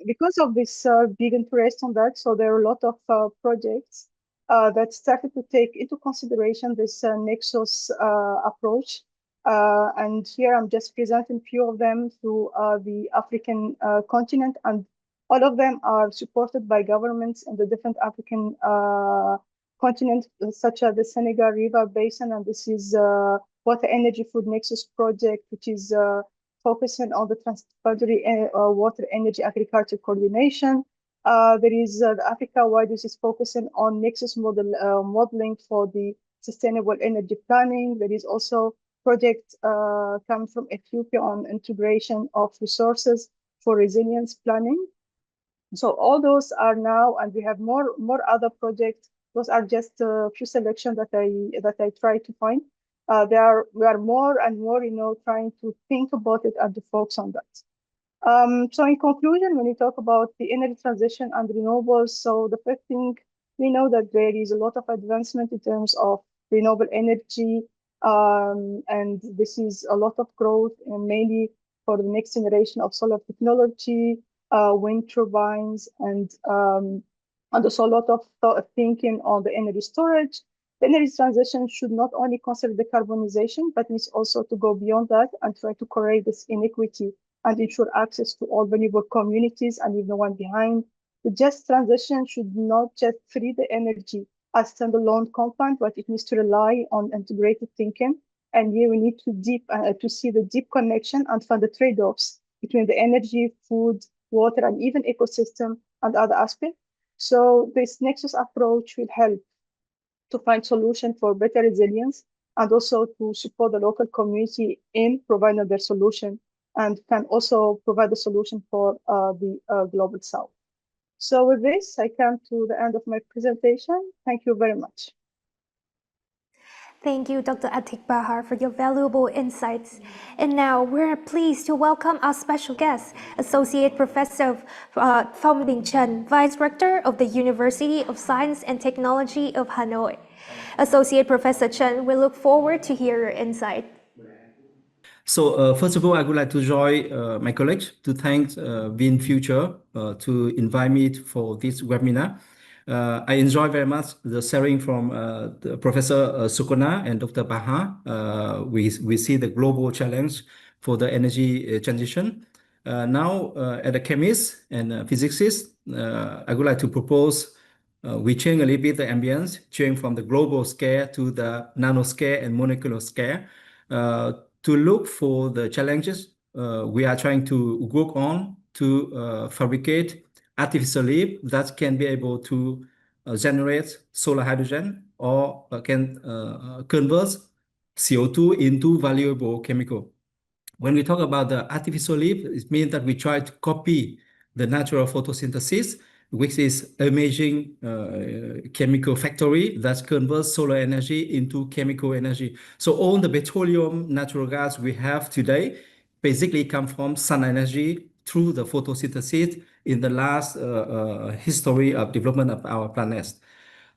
Because of this big interest on that, so there are a lot of projects that started to take into consideration this nexus approach. And here I'm just presenting a few of them through the African continent, and all of them are supported by governments in the different African continents, such as the Senegal River Basin, and this is Water Energy Food Nexus Project, which is focusing on the transboundary water energy agriculture coordination. There is the Africa-wide, which is focusing on nexus modeling for the sustainable energy planning. There is also project coming from Ethiopia on integration of resources for resilience planning. So all those are now, and we have more other projects. Those are just a few selections that I try to find. We are more and more, trying to think about it and to focus on that. So in conclusion, when we talk about the energy transition and renewables, so the first thing, we know that there is a lot of advancement in terms of renewable energy, and this is a lot of growth, and mainly for the next generation of solar technology, wind turbines, and also a lot of thinking on the energy storage. The energy transition should not only consider decarbonization, but needs also to go beyond that and try to correct this inequity and ensure access to all vulnerable communities and leave no one behind. The just transition should not just treat the energy as standalone compound, but it needs to rely on integrated thinking. And here we need to see the deep connection and find the trade-offs between the energy, food, water, and even ecosystem and other aspects. So this nexus approach will help to find solutions for better resilience, and also to support the local community in providing their solution, and can also provide a solution for the global south. So with this, I come to the end of my presentation. Thank you very much. Thank you, Dr. Attig-Bahar, for your valuable insights. And now we're pleased to welcome our special guest, Associate Professor Phong Tran, Vice Rector of the University of Science and Technology of Hanoi. Associate Professor Tran, we look forward to hear your insight. So first of all, I would like to join my colleagues to thank VinFuture to invite me for this webinar. I enjoy very much the sharing from Professor Sokona and Dr. Bahar. We see the global challenge for the energy transition. Now, as a chemist and physicist, I would like to propose we change a little bit the ambience, change from the global scale to the nanoscale and molecular scale to look for the challenges we are trying to work on to fabricate artificial leaf that can be able to generate solar hydrogen or can convert CO2 into valuable chemical. When we talk about the artificial leaf, it means that we try to copy the natural photosynthesis, which is amazing chemical factory that converts solar energy into chemical energy. So all the petroleum, natural gas we have today basically come from sun energy through the photosynthesis in the last history of development of our planet.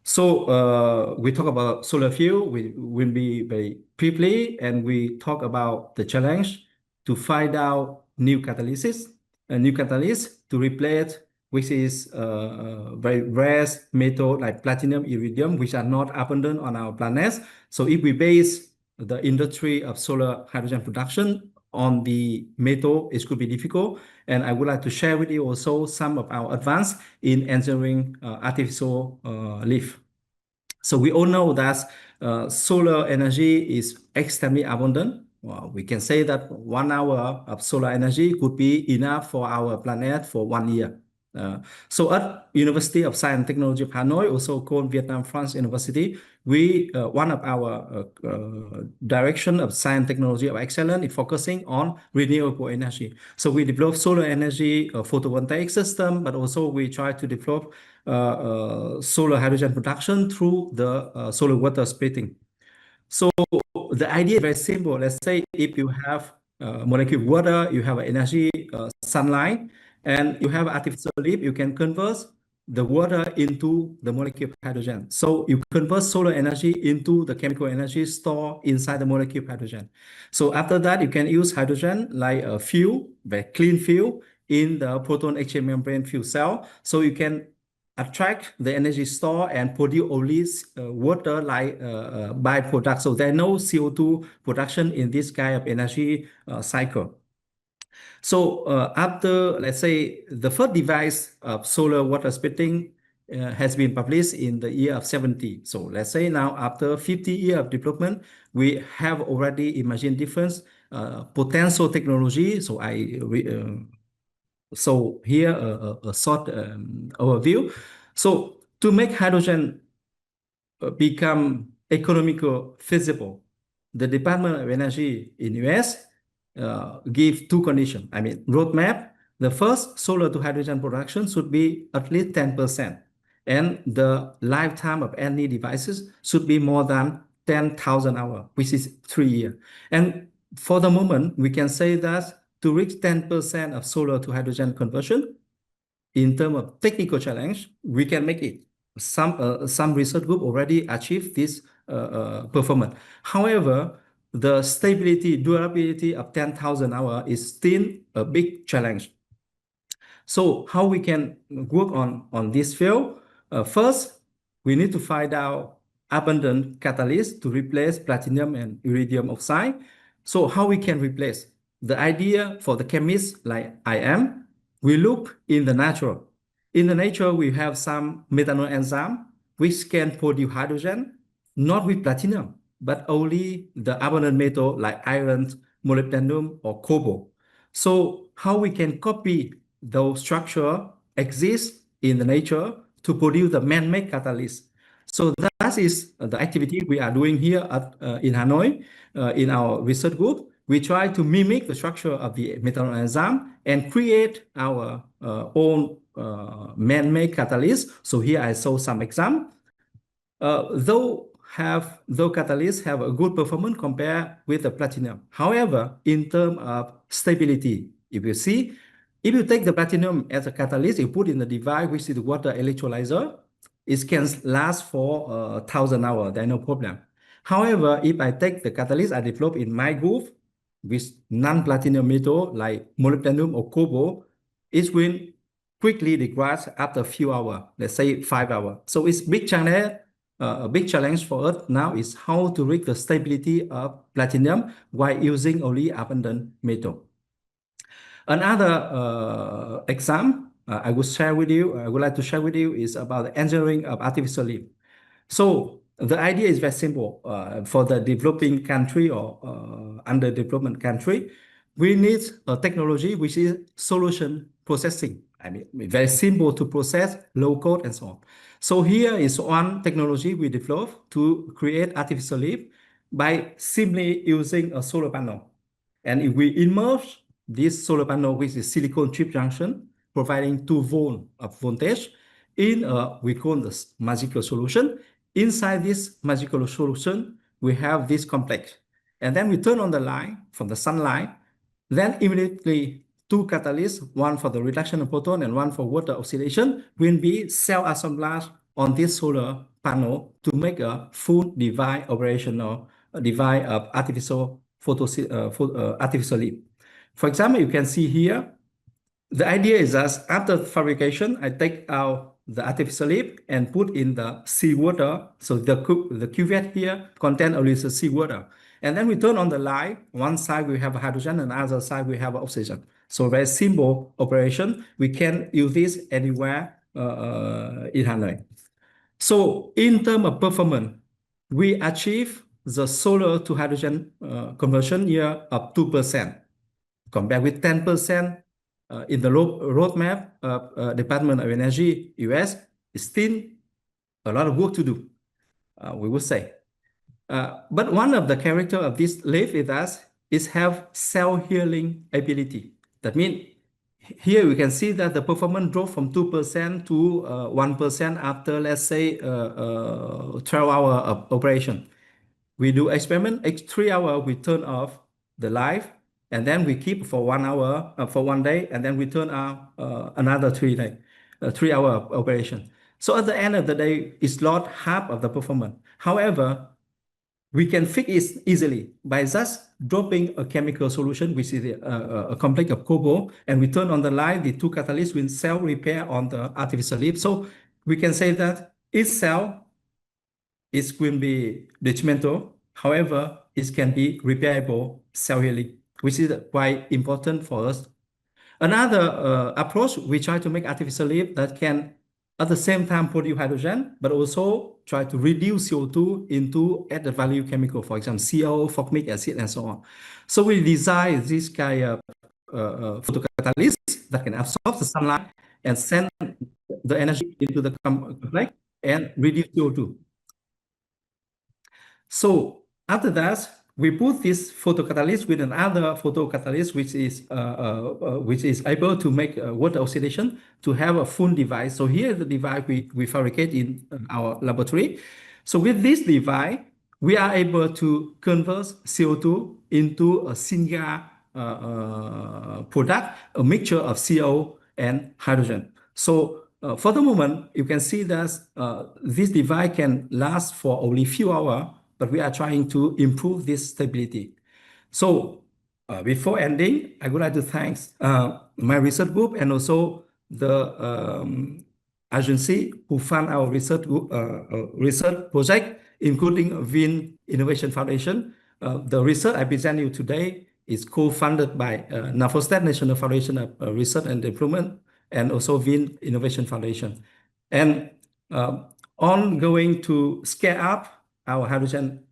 So we talk about solar fuel, we will be very briefly, and we talk about the challenge to find out new catalysts to replace which is very rare metal like platinum, iridium, which are not abundant on our planet. So if we base the industry of solar hydrogen production on the metal, it could be difficult. And I would like to share with you also some of our advance in engineering artificial leaf. So we all know that solar energy is extremely abundant. we can say that 1 hour of solar energy could be enough for our planet for 1 year. So at University of Science and Technology of Hanoi, also called Vietnam France University, we one of our direction of science and technology of excellence is focusing on renewable energy. So we develop solar energy photovoltaic system, but also we try to develop solar hydrogen production through the solar water splitting. So the idea is very simple. Let's say if you have molecule of water, you have energy, sunlight, and you have artificial lift, you can convert the water into the molecule of hydrogen. So you convert solar energy into the chemical energy stored inside the molecule of hydrogen. So after that, you can use hydrogen like a fuel, very clean fuel, in the proton exchange membrane fuel cell. So you can attract the energy store and produce only water like byproduct. So there's no CO2 production in this kind of energy cycle. So after, let's say, the first device of solar water splitting has been published in the year of 70. So let's say now after 50 years of development, we have already imagined different potential technology. So so here a short overview. So to make hydrogen become economical feasible, the Department of Energy in US give two conditions. I mean, roadmap. The first, solar to hydrogen production should be at least 10%. And the lifetime of any devices should be more than 10,000 hours, which is 3 years. And for the moment, we can say that to reach 10% of solar to hydrogen conversion, in terms of technical challenge, we can make it. Some research group already achieved this performance. However, the stability, durability of 10,000 hours is still a big challenge. So how we can work on this field? First, we need to find out abundant catalysts to replace platinum and iridium oxide. So how we can replace? The idea for the chemists like I am, we look in the natural. In the nature, we have some methanol enzyme which can produce hydrogen, not with platinum, but only the abundant metal like iron, molybdenum, or cobalt. So how we can copy those structure exist in the nature to produce the man-made catalyst. So that is the activity we are doing here in Hanoi, in our research group. We try to mimic the structure of the methanol enzyme and create our own man-made catalyst. So here I show some example. Though catalysts have a good performance compared with the platinum. However, in terms of stability, if you see, if you take the platinum as a catalyst, you put in the device, which is the water electrolyzer, it can last for 1,000 hours, there's no problem. However, if I take the catalyst I developed in my group with non-platinum metal like molybdenum or cobalt, it will quickly degrade after a few hours, let's say 5 hours. So it's big challenge. A big challenge for us now is how to reach the stability of platinum while using only abundant metal. Another example I would like to share with you is about the engineering of artificial lift. So the idea is very simple. For the developing country or under development country, we need a technology which is solution processing. I mean, very simple to process, low code, and so on. So here is one technology we developed to create artificial lift by simply using a solar panel. And if we immerse this solar panel with a silicon chip junction, providing 2 volts of voltage in we call this magical solution. Inside this magical solution, we have this complex. And then we turn on the light from the sunlight, then immediately 2 catalysts, one for the reduction of proton and one for water oxidation, will be self-assembled on this solar panel to make a full device operational device of artificial lift. For example, you can see here, the idea is that after fabrication, I take out the artificial lift and put in the seawater. So the cuvette here contains only the seawater. And then we turn on the light. One side we have hydrogen and the other side we have oxygen. So very simple operation. We can use this anywhere in Hanoi. So in terms of performance, we achieve the solar to hydrogen conversion year of 2%, compared with 10% in the roadmap of Department of Energy, US. Is still a lot of work to do, we would say. But one of the character of this leaf is have self-healing ability. That means here we can see that the performance dropped from 2% to 1% after, let's say, 12 hours of operation. We do experiment, 3 hours, we turn off the light, and then we keep for 1 hour, for 1 day, and then we turn off another 3 days, 3 hours of operation. So at the end of the day, it's lost half of the performance. However, we can fix it easily by just dropping a chemical solution, which is a complex of cobalt, and we turn on the light, the 2 catalysts will self-repair on the artificial leaf. So we can say that itself is going to be detrimental. However, it can be repairable self-healing, which is quite important for us. Another approach, we try to make artificial leaf that can at the same time produce hydrogen, but also try to reduce CO2 into added value chemical, for example, CO, formic acid, and so on. So we design this kind of photocatalyst that can absorb the sunlight and send the energy into the complex and reduce CO2. So after that, we put this photocatalyst with another photocatalyst, which is able to make water oxidation to have a full device. So here the device we fabricate in our laboratory. So with this device, we are able to convert CO2 into a syngas product, a mixture of CO and hydrogen. So for the moment, you can see that this device can last for only a few hours, but we are trying to improve this stability. So before ending, I would like to thank my research group and also the agency who fund our research project, including Vin Innovation Foundation. The research I present you today is co-funded by NAFOSTAT, National Foundation of Research and Development, and also Vin Innovation Foundation. And ongoing to scale up our hydrogen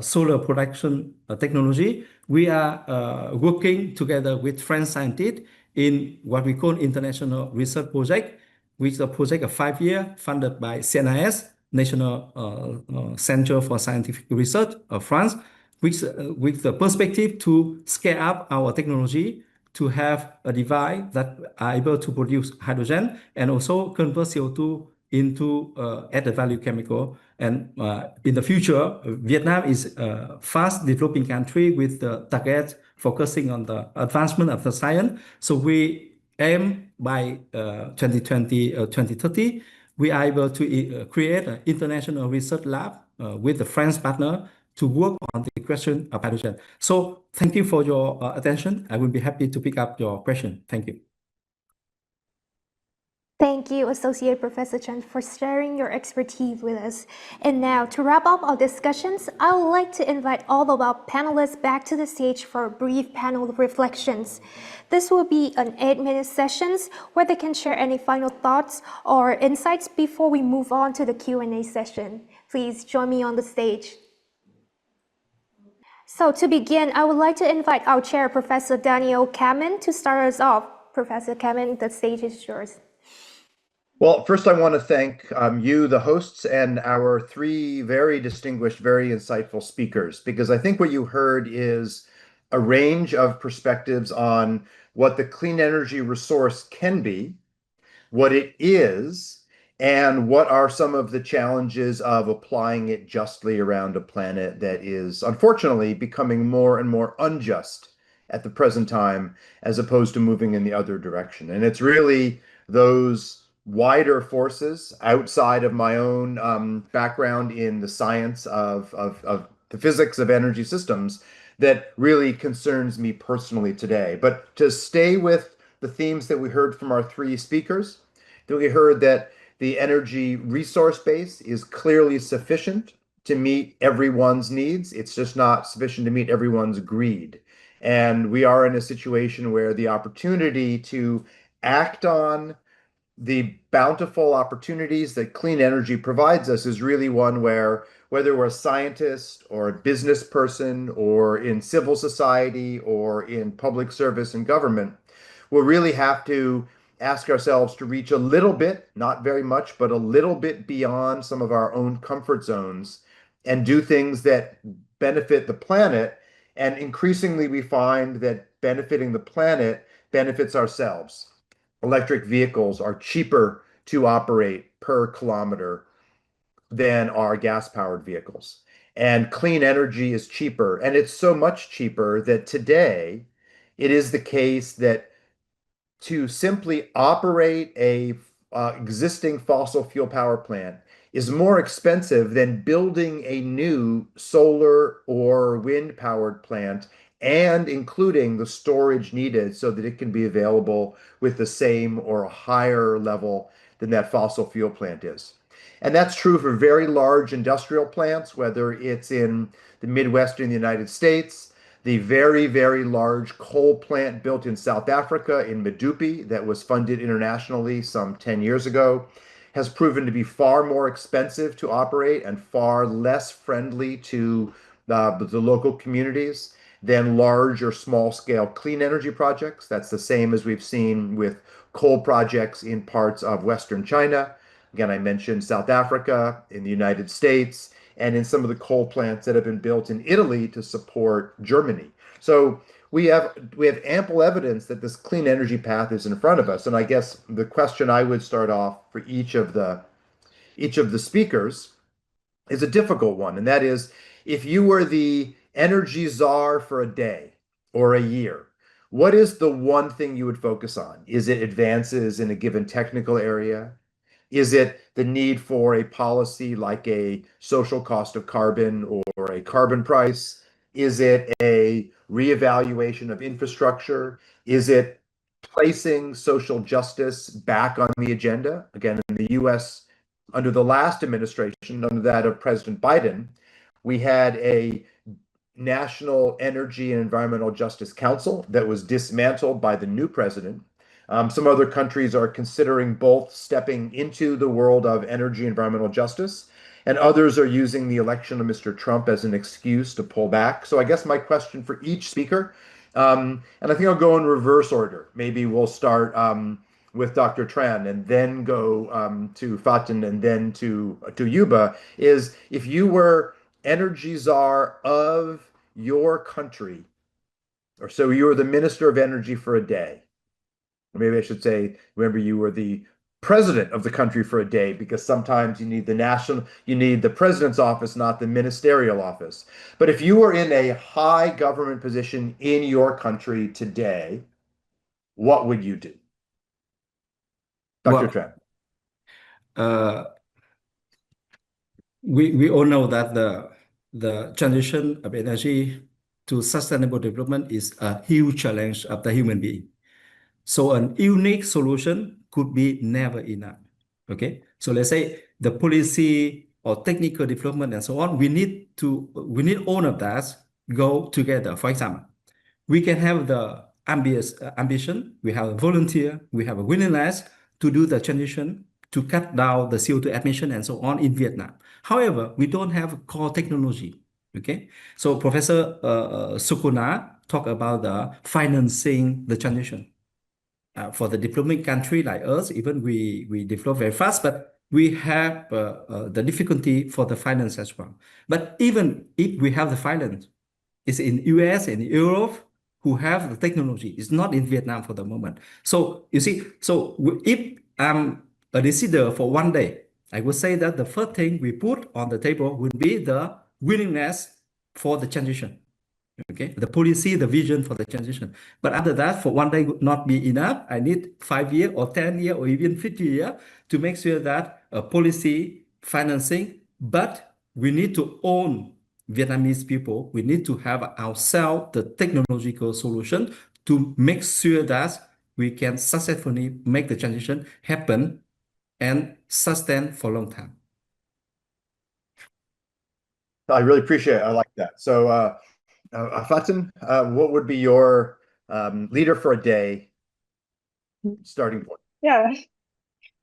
solar production technology, we are working together with French scientists in what we call International Research Project, which is a project of 5 years funded by CNRS, National Center for Scientific Research of France, which with the perspective to scale up our technology to have a device that are able to produce hydrogen and also convert CO2 into added value chemical. And in the future, Vietnam is a fast developing country with the target focusing on the advancement of the science. So we aim by 2020, 2030, we are able to create an international research lab with the French partner to work on the question of hydrogen. So thank you for your attention. I will be happy to pick up your question. Thank you. Thank you, Associate Professor Tran, for sharing your expertise with us. And now, to wrap up our discussions, I would like to invite all of our panelists back to the stage for a brief panel reflections. This will be an 8-minute session where they can share any final thoughts or insights before we move on to the Q&A session. Please join me on the stage. So to begin, I would like to invite our chair, Professor Daniel Kammen, to start us off. Professor Kammen, the stage is yours. Well, first I want to thank you, the hosts, and our 3 very distinguished, very insightful speakers, because I think what you heard is a range of perspectives on what the clean energy resource can be, what it is, and what are some of the challenges of applying it justly around a planet that is unfortunately becoming more and more unjust at the present time, as opposed to moving in the other direction. And it's really those wider forces outside of my own background in the science of the physics of energy systems that really concerns me personally today. But to stay with the themes that we heard from our 3 speakers, that we heard that the energy resource base is clearly sufficient to meet everyone's needs. It's just not sufficient to meet everyone's greed. And we are in a situation where the opportunity to act on the bountiful opportunities that clean energy provides us is really one where, whether we're a scientist or a business person or in civil society or in public service and government, we'll really have to ask ourselves to reach a little bit, not very much, but a little bit beyond some of our own comfort zones and do things that benefit the planet. And increasingly, we find that benefiting the planet benefits ourselves. Electric vehicles are cheaper to operate per kilometer than are gas-powered vehicles. And clean energy is cheaper. And it's so much cheaper that today it is the case that to simply operate a existing fossil fuel power plant is more expensive than building a new solar or wind powered plant and including the storage needed so that it can be available with the same or a higher level than that fossil fuel plant is. And that's true for very large industrial plants, whether it's in the Midwestern United States, the very, very large coal plant built in South Africa in Medupi that was funded internationally some 10 years ago has proven to be far more expensive to operate and far less friendly to the local communities than large or small scale clean energy projects. That's the same as we've seen with coal projects in parts of Western China. Again, I mentioned South Africa, in the United States, and in some of the coal plants that have been built in Italy to support Germany. So we have ample evidence that this clean energy path is in front of us. And I guess the question I would start off for each of the speakers is a difficult one, and that is, if you were the energy czar for a day or a year, what is the one thing you would focus on? Is it advances in a given technical area? Is it the need for a policy like a social cost of carbon or a carbon price? Is it a reevaluation of infrastructure? Is it placing social justice back on the agenda? Again, in the US, under the last administration, under that of President Biden, we had a National Energy and Environmental Justice Council that was dismantled by the new president. Some other countries are considering both stepping into the world of energy and environmental justice, and others are using the election of Mr. Trump as an excuse to pull back. So I guess my question for each speaker, and I think I'll go in reverse order. Maybe we'll start with Dr. Tran and then go to Faten and then to Youba, is if you were energy czar of your country, or so you were the Minister of Energy for a day, or maybe I should say, remember, you were the president of the country for a day, because sometimes you need the president's office, not the ministerial office. But if you were in a high government position in your country today, what would you do? Dr. Tran. We all know that the transition of energy to sustainable development is a huge challenge of the human being. So an unique solution could be never enough. Okay, so let's say the policy or technical development and so on, we need all of that go together. For example, we can have the ambition, we have a volunteer, we have a willingness to do the transition to cut down the CO2 emission and so on in Vietnam. However, we don't have core technology. Okay, so Professor Sokona talked about the financing the transition. For the developing country like us, even we develop very fast, but we have the difficulty for the finance as well. But even if we have the finance, it's in US and Europe who have the technology. It's not in Vietnam for the moment. So you see, so if I'm a decider for one day, I would say that the first thing we put on the table would be the willingness for the transition. Okay, the policy, the vision for the transition. But after that, for one day would not be enough. I need 5 years or 10 years or even 50 years to make sure that policy financing, but we need to own Vietnamese people. We need to have ourselves the technological solution to make sure that we can successfully make the transition happen and sustain for a long time. I really appreciate it. I like that. So Faten, what would be your leader for a day starting point? Yeah,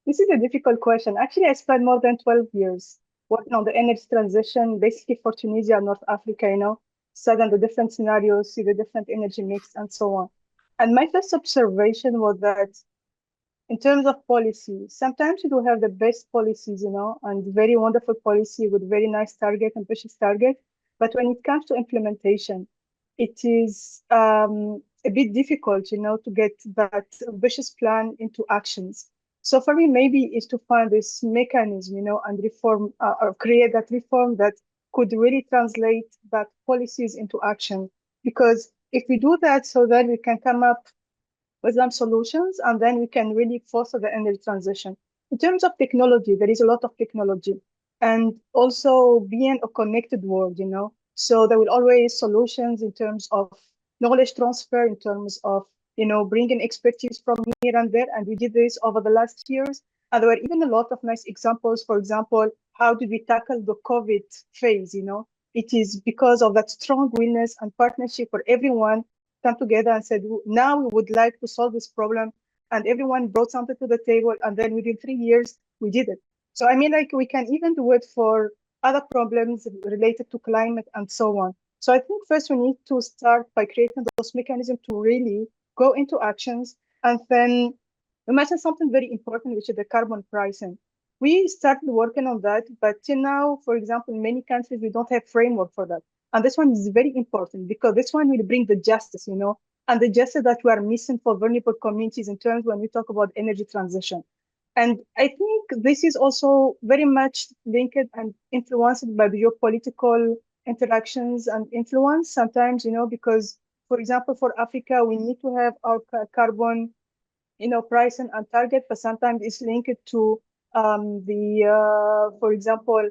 This is a difficult question. Actually, I spent more than 12 years working on the energy transition, basically for Tunisia and North Africa, studying the different scenarios, see the different energy mix and so on. And my first observation was that in terms of policy, sometimes you do have the best policies, and very wonderful policy with very nice target, ambitious target. But when it comes to implementation, it is a bit difficult, to get that ambitious plan into actions. So for me, maybe is to find this mechanism, and reform or create that reform that could really translate that policies into action. Because if we do that, so then we can come up with some solutions, and then we can really foster the energy transition. In terms of technology, there is a lot of technology, and also being a connected world, so there will always solutions in terms of knowledge transfer, in terms of, bringing expertise from here and there. And we did this over the last years. And there were even a lot of nice examples. For example, how did we tackle the COVID phase? It is because of that strong willingness and partnership where everyone come together and said, now we would like to solve this problem. And everyone brought something to the table. And then within 3 years, we did it. So I mean, we can even do it for other problems related to climate and so on. So I think first we need to start by creating those mechanisms to really go into actions. And then you mentioned something very important, which is the carbon pricing. We started working on that, but till now, for example, in many countries, we don't have framework for that. And this one is very important because this one will bring the justice, and the justice that we are missing for vulnerable communities in terms when we talk about energy transition. And I think this is also very much linked and influenced by the geopolitical interactions and influence sometimes, because, for example, for Africa, we need to have our carbon, pricing and target, but sometimes it's linked to for example,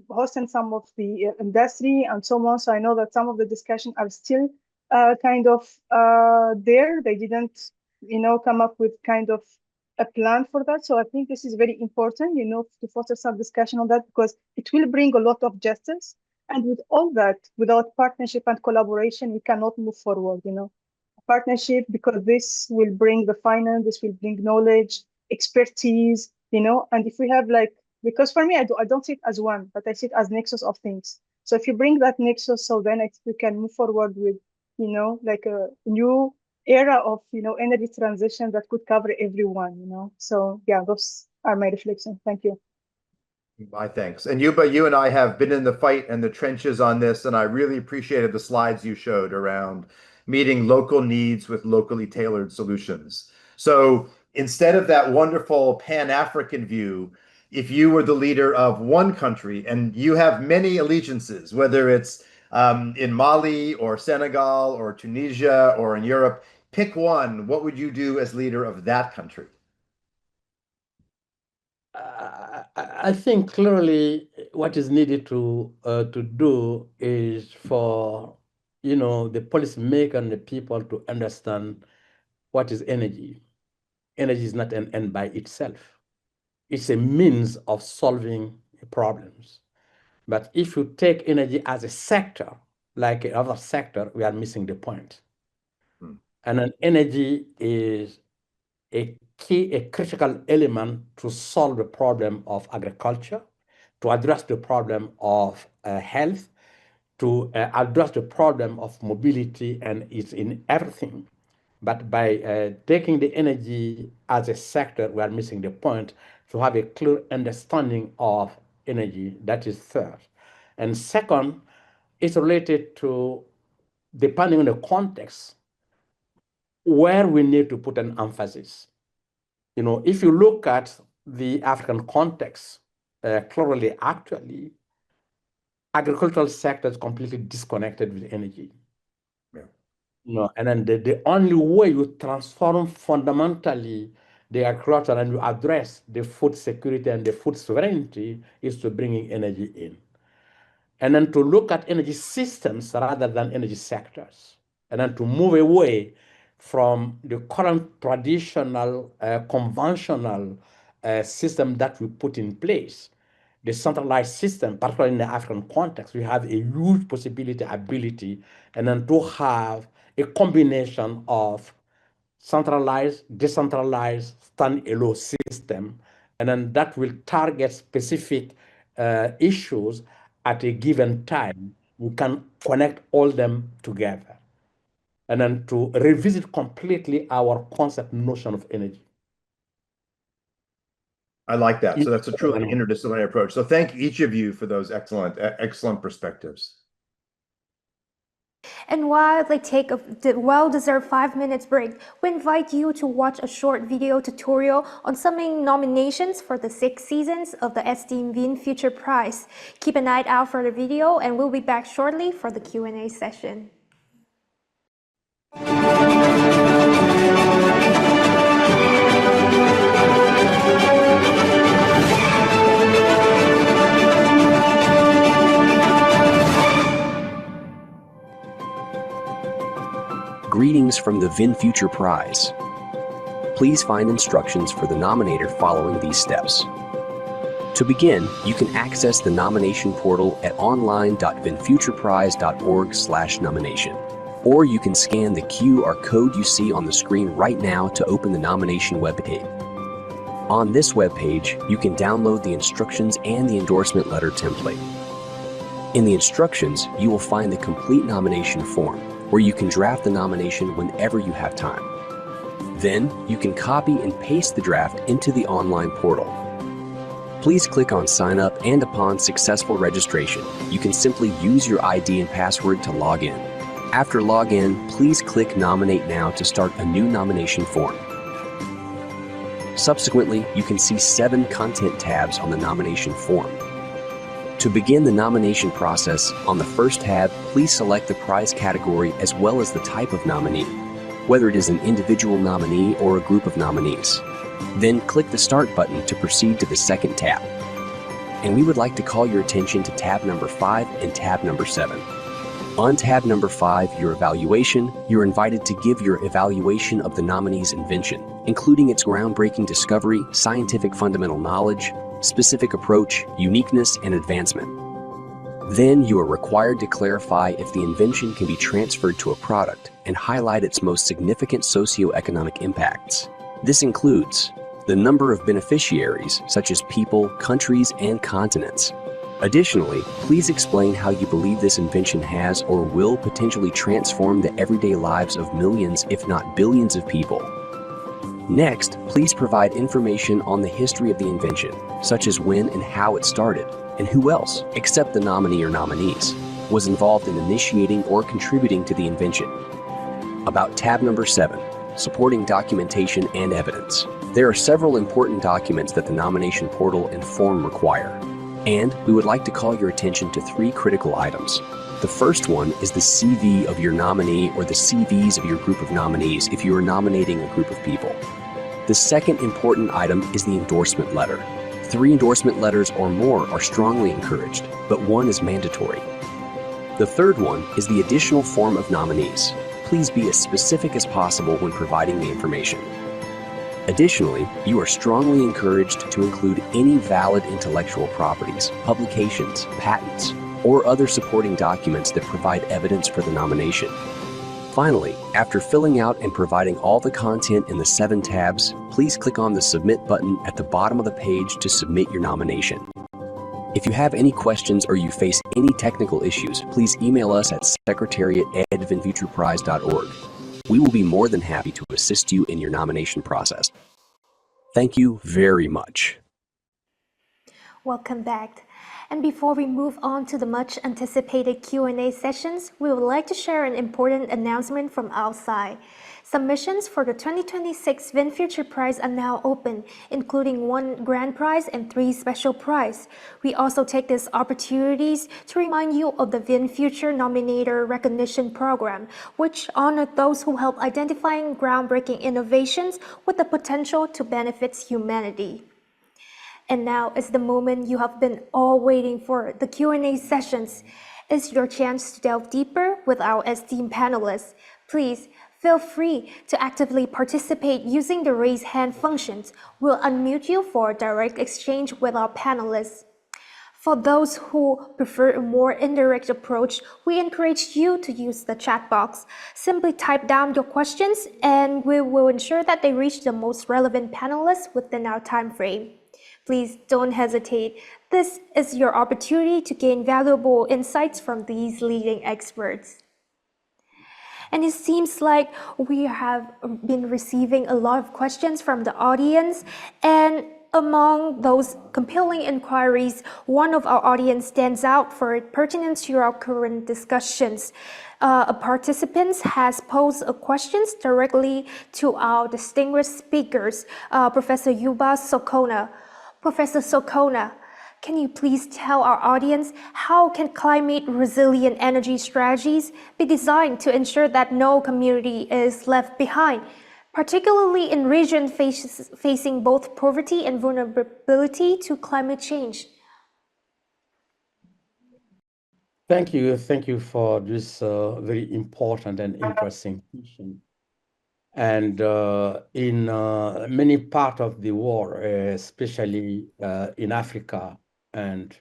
hosting some of the industry and so on. So I know that some of the discussions are still kind of there. They didn't, come up with kind of a plan for that. So I think this is very important, to foster some discussion on that, because it will bring a lot of justice. And with all that, without partnership and collaboration, we cannot move forward, partnership, because this will bring the finance, this will bring knowledge, expertise, and if we have because for me, I don't see it as one, but I see it as nexus of things. So if you bring that nexus, so then I think we can move forward with, a new era of, energy transition that could cover everyone, So yeah, those are my reflections. Thank you. My thanks. And Youba, you and I have been in the fight and the trenches on this, and I really appreciated the slides you showed around meeting local needs with locally tailored solutions. So instead of that wonderful Pan-African view, if you were the leader of one country and you have many allegiances, whether it's in Mali or Senegal or Tunisia or in Europe, pick one. What would you do as leader of that country? I think clearly what is needed to do is for the policymaker and the people to understand what is energy. Energy is not an end by itself. It's a means of solving problems. But if you take energy as a sector, like another sector, we are missing the point. And then energy is a critical element to solve the problem of agriculture, to address the problem of health, to address the problem of mobility, and it's in everything. But by taking the energy as a sector, we are missing the point to have a clear understanding of energy. That is third. And second, it's related to, depending on the context, where we need to put an emphasis. If you look at the African context, clearly, actually, agricultural sector is completely disconnected with energy. And then the only way you transform fundamentally the agriculture and you address the food security and the food sovereignty is to bringing energy in. And then to look at energy systems rather than energy sectors. And then to move away from the current traditional, conventional system that we put in place. The centralized system, particularly in the African context, we have a huge possibility, ability, and then to have a combination of centralized, decentralized, stand-alone system, and then that will target specific issues at a given time. We can connect all them together, and then to revisit completely our concept notion of energy. I like that. So that's a truly interdisciplinary approach. So thank each of you for those excellent perspectives. And while they take a well-deserved 5 minutes break, we invite you to watch a short video tutorial on submitting nominations for the 6 seasons of the esteemed VinFuture Prize. Keep an eye out for the video, and we'll be back shortly for the Q&A session. Greetings from the VinFuture Prize. Please find instructions for the nominator following these steps. To begin, you can access the nomination portal at online.vinfutureprize.org/nomination. Or you can scan the QR code you see on the screen right now to open the nomination webpage. On this webpage, you can download the instructions and the endorsement letter template. In the instructions, you will find the complete nomination form, where you can draft the nomination whenever you have time. Then, you can copy and paste the draft into the online portal. Please click on Sign Up, and upon successful registration, you can simply use your ID and password to log in. After login, please click Nominate Now to start a new nomination form. Subsequently, you can see 7 content tabs on the nomination form. To begin the nomination process, on the first tab, please select the prize category as well as the type of nominee, whether it is an individual nominee or a group of nominees. Then click the Start button to proceed to the second tab. And we would like to call your attention to tab number 5 and tab number 7. On tab number 5, your evaluation, you're invited to give your evaluation of the nominee's invention, including its groundbreaking discovery, scientific fundamental knowledge, specific approach, uniqueness, and advancement. Then you are required to clarify if the invention can be transferred to a product and highlight its most significant socioeconomic impacts. This includes the number of beneficiaries, such as people, countries, and continents. Additionally, please explain how you believe this invention has or will potentially transform the everyday lives of millions, if not billions, of people. Next, please provide information on the history of the invention, such as when and how it started, and who else, except the nominee or nominees, was involved in initiating or contributing to the invention. About tab number 7, supporting documentation and evidence. There are several important documents that the nomination portal and form require, and we would like to call your attention to 3 critical items. The first one is the CV of your nominee or the CVs of your group of nominees if you are nominating a group of people. The second important item is the endorsement letter. 3 endorsement letters or more are strongly encouraged, but 1 is mandatory. The third one is the additional form of nominees. Please be as specific as possible when providing the information. Additionally, you are strongly encouraged to include any valid intellectual properties, publications, patents, or other supporting documents that provide evidence for the nomination. Finally, after filling out and providing all the content in the 7 tabs, please click on the Submit button at the bottom of the page to submit your nomination. If you have any questions or you face any technical issues, please email us at secretariat@vinfutureprize.org. We will be more than happy to assist you in your nomination process. Thank you very much. Welcome back. And before we move on to the much anticipated Q&A sessions, we would like to share an important announcement from outside. Submissions for the 2026 VinFuture Prize are now open, including 1 grand prize and 3 special prizes. We also take this opportunities to remind you of the VinFuture Nominator Recognition Program, which honors those who help identifying groundbreaking innovations with the potential to benefit humanity. And now is the moment you have been all waiting for, the Q&A sessions. It's your chance to delve deeper with our esteemed panelists. Please feel free to actively participate using the raise hand functions. We'll unmute you for a direct exchange with our panelists. For those who prefer a more indirect approach, we encourage you to use the chat box. Simply type down your questions and we will ensure that they reach the most relevant panelists within our time frame. Please don't hesitate. This is your opportunity to gain valuable insights from these leading experts. And it seems like we have been receiving a lot of questions from the audience, and among those compelling inquiries, one of our audience stands out for pertinence to our current discussions. A participant has posed a questions directly to our distinguished speakers, Professor Youba Sokona. Professor Sokona, can you please tell our audience how can climate-resilient energy strategies be designed to ensure that no community is left behind, particularly in regions facing both poverty and vulnerability to climate change? Thank you for this very important and interesting question. And in many parts of the world, especially in Africa and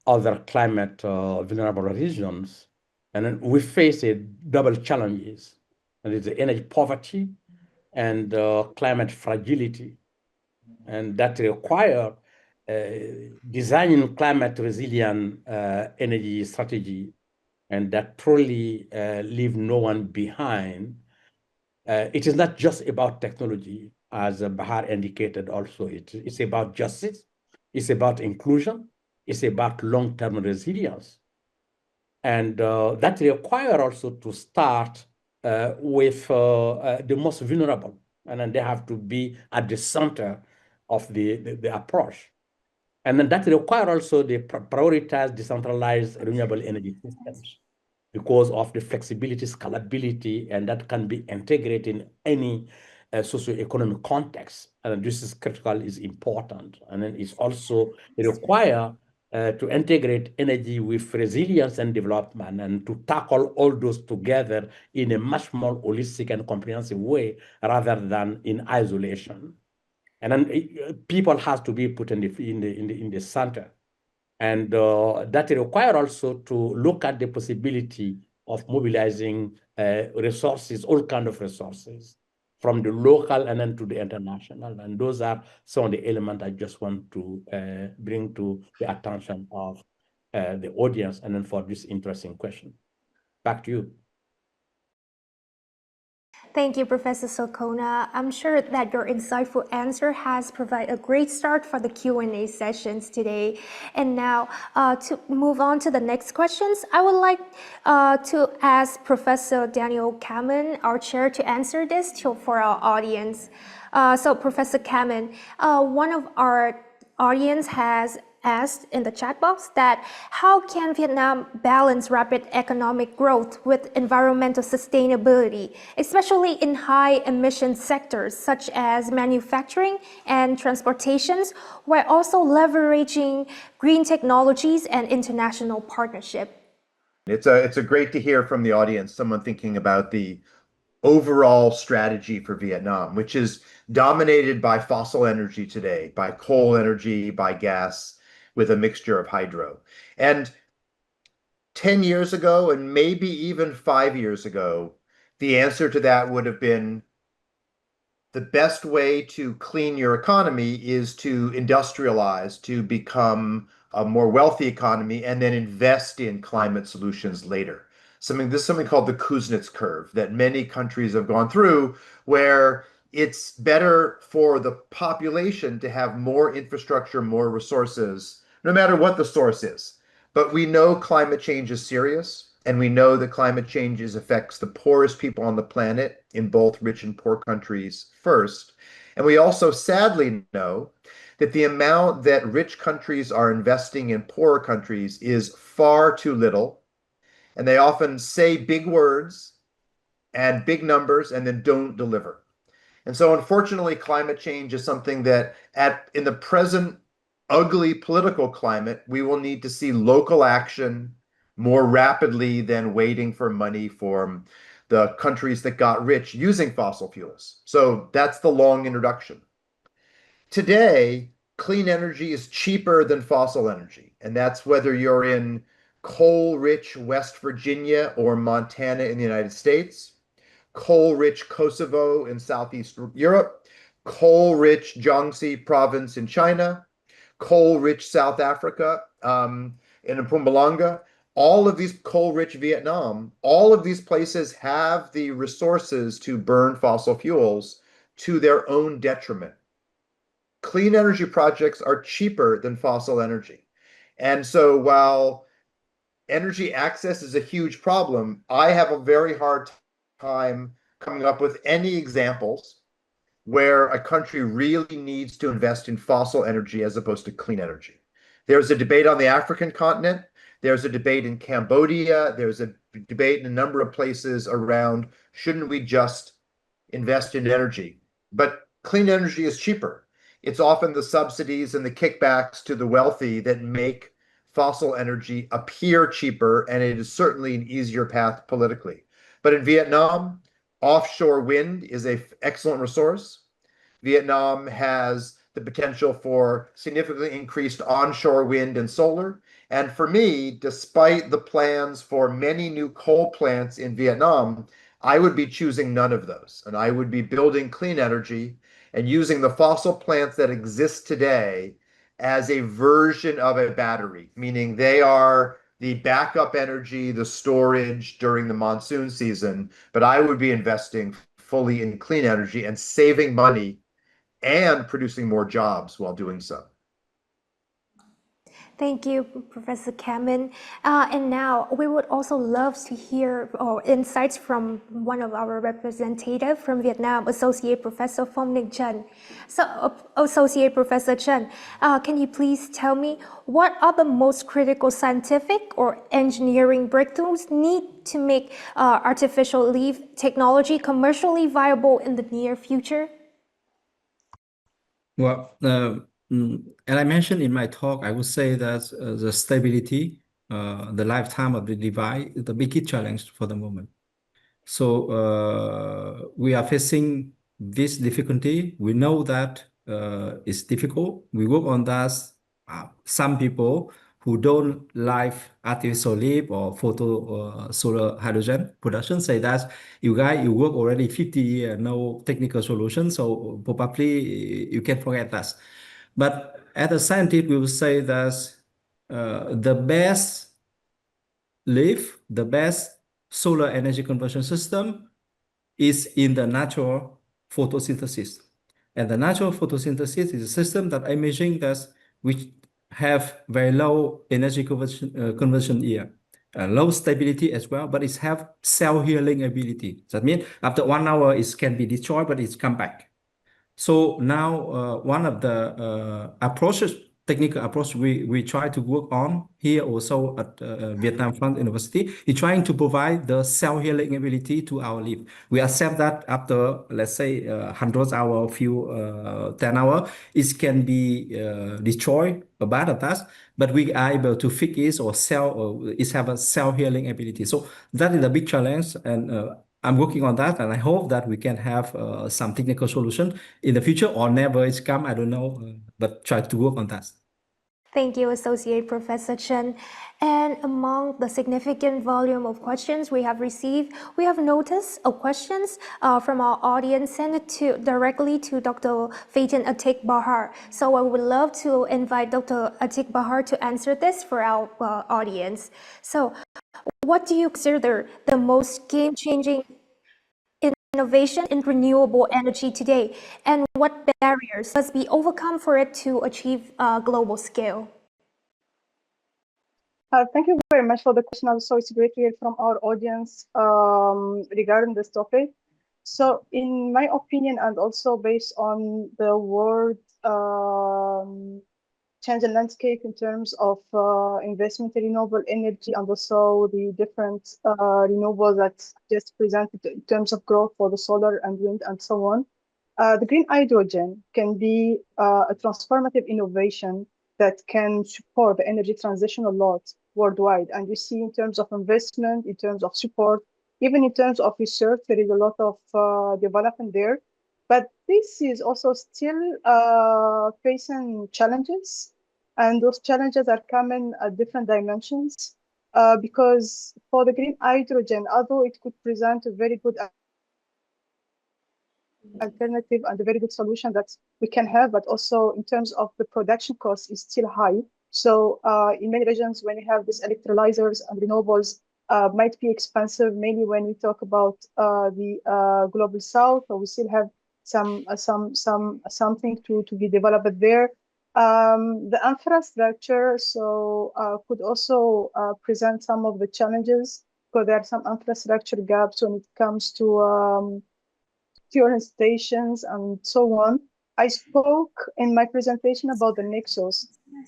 other climate vulnerable regions, and then we face a double challenges, and it's the energy poverty and climate fragility, and that require designing climate resilient energy strategy, and that truly leave no one behind. It is not just about technology, as Bahar indicated also. It's about justice, it's about inclusion, it's about long-term resilience. And that require also to start with the most vulnerable, and then they have to be at the center of the approach. And then that require also the prioritize decentralized renewable energy systems because of the flexibility, scalability, and that can be integrated in any socioeconomic context. And this is critical, is important. And then it's also require to integrate energy with resilience and development and to tackle all those together in a much more holistic and comprehensive way rather than in isolation. And then people have to be put in the center. And that require also to look at the possibility of mobilizing resources, all kinds of resources, from the local and then to the international. And those are some of the elements I just want to bring to the attention of the audience and then for this interesting question. Back to you. Thank you, Professor Sokona. I'm sure that your insightful answer has provided a great start for the Q&A sessions today. And now, to move on to the next questions, I would like to ask Professor Daniel Kammen, our chair, to answer this for our audience. So, Professor Kammen, one of our audience has asked in the chat box that how can Vietnam balance rapid economic growth with environmental sustainability, especially in high emission sectors such as manufacturing and transportations, while also leveraging green technologies and international partnership? It's a great to hear from the audience, someone thinking about the overall strategy for Vietnam, which is dominated by fossil energy today, by coal energy, by gas, with a mixture of hydro. And 10 years ago, and maybe even 5 years ago, the answer to that would have been the best way to clean your economy is to industrialize, to become a more wealthy economy, and then invest in climate solutions later. This is something called the Kuznets curve that many countries have gone through, where it's better for the population to have more infrastructure, more resources, no matter what the source is. But we know climate change is serious, and we know that climate change affects the poorest people on the planet in both rich and poor countries first. And we also sadly know that the amount that rich countries are investing in poorer countries is far too little. And they often say big words and big numbers and then don't deliver. And so unfortunately, climate change is something that in the present ugly political climate, we will need to see local action more rapidly than waiting for money from the countries that got rich using fossil fuels. So that's the long introduction. Today, clean energy is cheaper than fossil energy. And that's whether you're in coal-rich West Virginia or Montana in the United States, coal-rich Kosovo in Southeast Europe, coal-rich Jiangxi province in China, coal-rich South Africa in Mpumalanga, all of these coal-rich Vietnam, all of these places have the resources to burn fossil fuels to their own detriment. Clean energy projects are cheaper than fossil energy. And so while energy access is a huge problem, I have a very hard time coming up with any examples where a country really needs to invest in fossil energy as opposed to clean energy. There's a debate on the African continent. There's a debate in Cambodia. There's a debate in a number of places around, shouldn't we just invest in energy? But clean energy is cheaper. It's often the subsidies and the kickbacks to the wealthy that make fossil energy appear cheaper, and it is certainly an easier path politically. But in Vietnam, offshore wind is an excellent resource. Vietnam has the potential for significantly increased onshore wind and solar. And for me, despite the plans for many new coal plants in Vietnam, I would be choosing none of those. And I would be building clean energy and using the fossil plants that exist today as a version of a battery, meaning they are the backup energy, the storage during the monsoon season. But I would be investing fully in clean energy and saving money and producing more jobs while doing so. Thank you, Professor Kammen. And now we would also love to hear insights from one of our representatives from Vietnam, Associate Professor Phong Chen. So, Associate Professor Chen, can you please tell me what are the most critical scientific or engineering breakthroughs need to make artificial leaf technology commercially viable in the near future? Well, as I mentioned in my talk, I would say that the stability, the lifetime of the device is the biggest challenge for the moment. So we are facing this difficulty. We know that it's difficult. We work on that. Some people who don't like artificial leaf or photo solar hydrogen production say that you guys, you work already 50 years, no technical solution, so probably you can forget that. But as a scientist, we will say that the best leaf, the best solar energy conversion system is in the natural photosynthesis. And the natural photosynthesis is a system that I'm measuring that which have very low energy conversion here, low stability as well, but it have cell healing ability. That means after 1 hour, it can be destroyed, but it's come back. So now one of the approaches, technical approach we try to work on here also at Vietnam Front University is trying to provide the cell healing ability to our leaf. We accept that after, let's say, 100 hours, 10 hours, it can be destroyed about of that, but we are able to fix it or it have a cell healing ability. So that is a big challenge, and I'm working on that, and I hope that we can have some technical solution in the future or never it's come, I don't know, but try to work on that. Thank you, Associate Professor Chen. And among the significant volume of questions we have received, we have noticed questions from our audience sent directly to Dr. Faten Attig-Bahar. So I would love to invite Dr. Attig-Bahar to answer this for our audience. So what do you consider the most game-changing innovation in renewable energy today, and what barriers must be overcome for it to achieve global scale? Thank you very much for the question. Also, it's great to hear from our audience regarding this topic. So in my opinion, and also based on the world change in landscape in terms of investment in renewable energy, and also the different renewables that's just presented in terms of growth for the solar and wind and so on. The green hydrogen can be a transformative innovation that can support the energy transition a lot worldwide. And you see in terms of investment, in terms of support, even in terms of research, there is a lot of development there. But this is also still facing challenges And those challenges are coming at different dimensions because for the green hydrogen, although it could present a very good alternative and a very good solution that we can have, but also in terms of the production cost is still high. So in many regions, when you have these electrolyzers and renewables, might be expensive, mainly when we talk about the global south, or we still have something to be developed there. The infrastructure could also present some of the challenges because there are some infrastructure gaps when it comes to fueling stations and so on. I spoke in my presentation about the nexus. I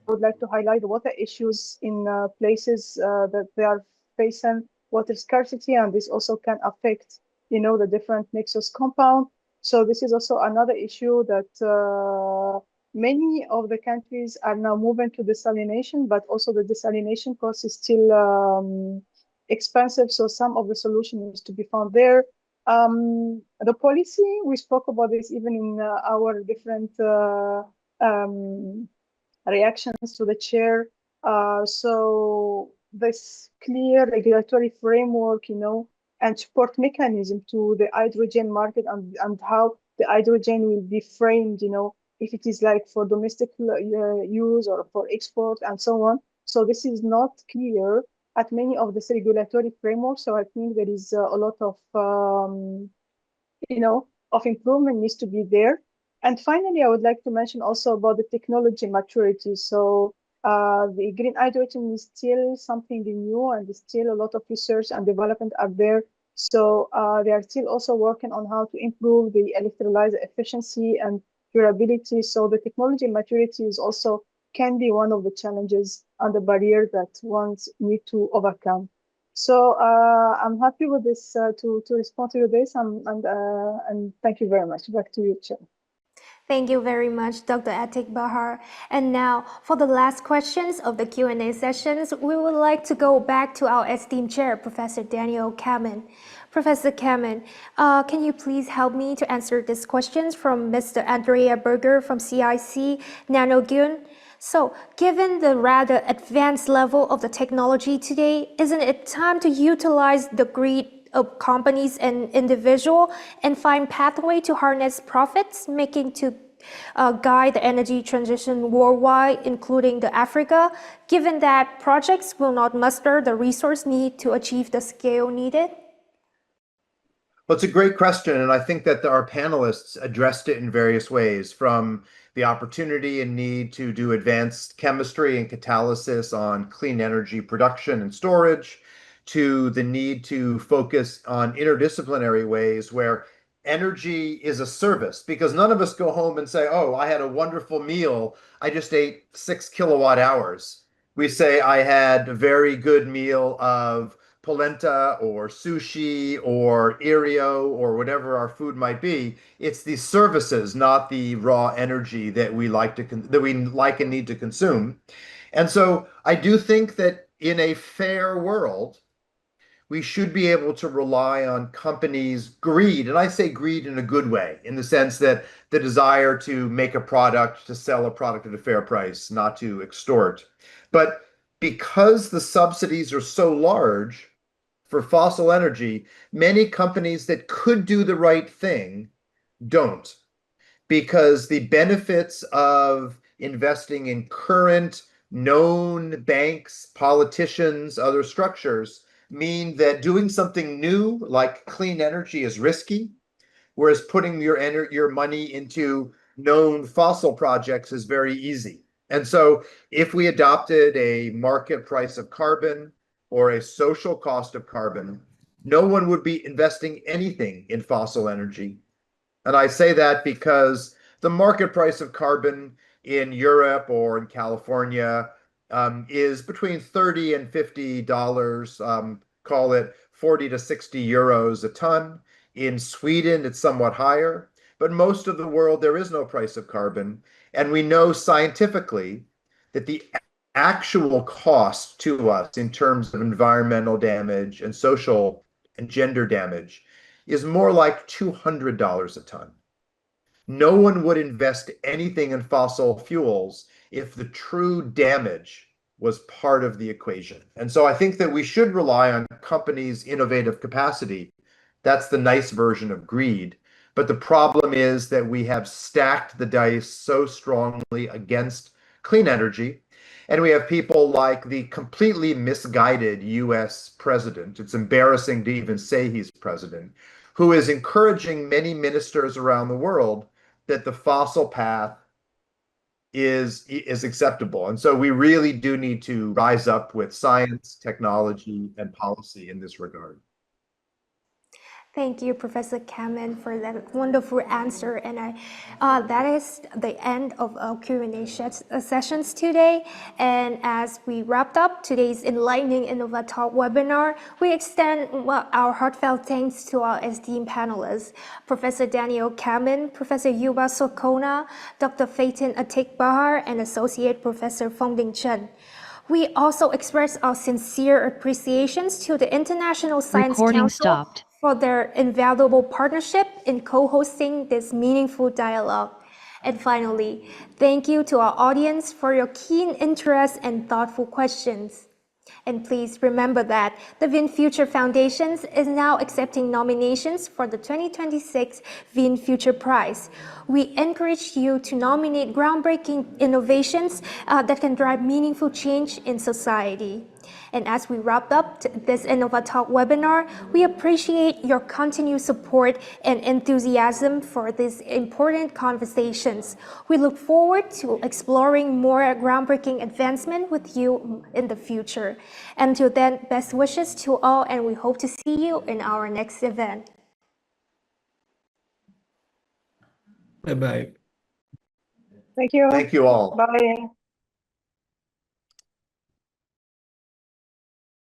would like to highlight the water issues in places that they are facing water scarcity, and this also can affect, the different nexus compound. So this is also another issue that many of the countries are now moving to desalination, but also the desalination cost is still expensive. So some of the solution is to be found there. The policy, we spoke about this even in our different reactions to the chair. So this clear regulatory framework, and support mechanism to the hydrogen market and how the hydrogen will be framed, if it is like for domestic use or for export and so on. So this is not clear at many of this regulatory frameworks. So I think there is a lot of, of improvement needs to be there. And finally, I would like to mention also about the technology maturity. So the green hydrogen is still something new, and there's still a lot of research and development out there. So they are still also working on how to improve the electrolyzer efficiency and durability. So the technology maturity is also can be one of the challenges and the barrier that ones need to overcome. So I'm happy with this to respond to this, and thank you very much. Back to you, Chair. Thank you very much, Dr. Attig-Bahar. And now, for the last questions of the Q&A sessions, we would like to go back to our esteemed chair, Professor Daniel Kammen. Professor Kammen, can you please help me to answer these questions from Mr. Andrea Berger from CIC Nanogyun? So, given the rather advanced level of the technology today, isn't it time to utilize the greed of companies and individuals and find pathway to harness profits, making to guide the energy transition worldwide, including the Africa, given that projects will not muster the resource need to achieve the scale needed? Well, it's a great question, and I think that our panelists addressed it in various ways, from the opportunity and need to do advanced chemistry and catalysis on clean energy production and storage, to the need to focus on interdisciplinary ways where energy is a service, because none of us go home and say, oh, I had a wonderful meal. I just ate 6 kilowatt hours. We say, I had a very good meal of polenta or sushi or Ireo or whatever our food might be. It's the services, not the raw energy that we like and need to consume. And so I do think that in a fair world, we should be able to rely on companies' greed. And I say greed in a good way, in the sense that the desire to make a product, to sell a product at a fair price, not to extort. But because the subsidies are so large for fossil energy, many companies that could do the right thing don't, because the benefits of investing in current known banks, politicians, other structures mean that doing something new like clean energy is risky, whereas putting your money into known fossil projects is very easy. And so if we adopted a market price of carbon or a social cost of carbon, no one would be investing anything in fossil energy. And I say that because the market price of carbon in Europe or in California is between $30 and $50, call it 40 to 60 euros a ton. In Sweden, it's somewhat higher, but most of the world, there is no price of carbon. And we know scientifically that the actual cost to us in terms of environmental damage and social and gender damage is more like $200 a ton. No one would invest anything in fossil fuels if the true damage was part of the equation. And so I think that we should rely on companies' innovative capacity. That's the nice version of greed. But the problem is that we have stacked the dice so strongly against clean energy. And we have people like the completely misguided US president. It's embarrassing to even say he's president, who is encouraging many ministers around the world that the fossil path is acceptable. And so we really do need to rise up with science, technology, and policy in this regard. Thank you, Professor Kammen, for that wonderful answer. And that is the end of our Q&A sessions today. And as we wrapped up today's enlightening InnovaTalk webinar, we extend our heartfelt thanks to our esteemed panelists, Professor Daniel Kammen, Professor Youba Sokona, Dr. Faten Attig-Bahar, and Associate Professor Phong Chen. We also express our sincere appreciations to the International Science Council for their invaluable partnership in co-hosting this meaningful dialogue. And finally, thank you to our audience for your keen interest and thoughtful questions. And please remember that the VinFuture Foundation is now accepting nominations for the 2026 VinFuture Prize. We encourage you to nominate groundbreaking innovations that can drive meaningful change in society. And as we wrap up this InnovaTalk webinar, we appreciate your continued support and enthusiasm for these important conversations. We look forward to exploring more groundbreaking advancement with you in the future. Until then, best wishes to all, and we hope to see you in our next event. Bye-bye. Thank you. Thank you all. Bye.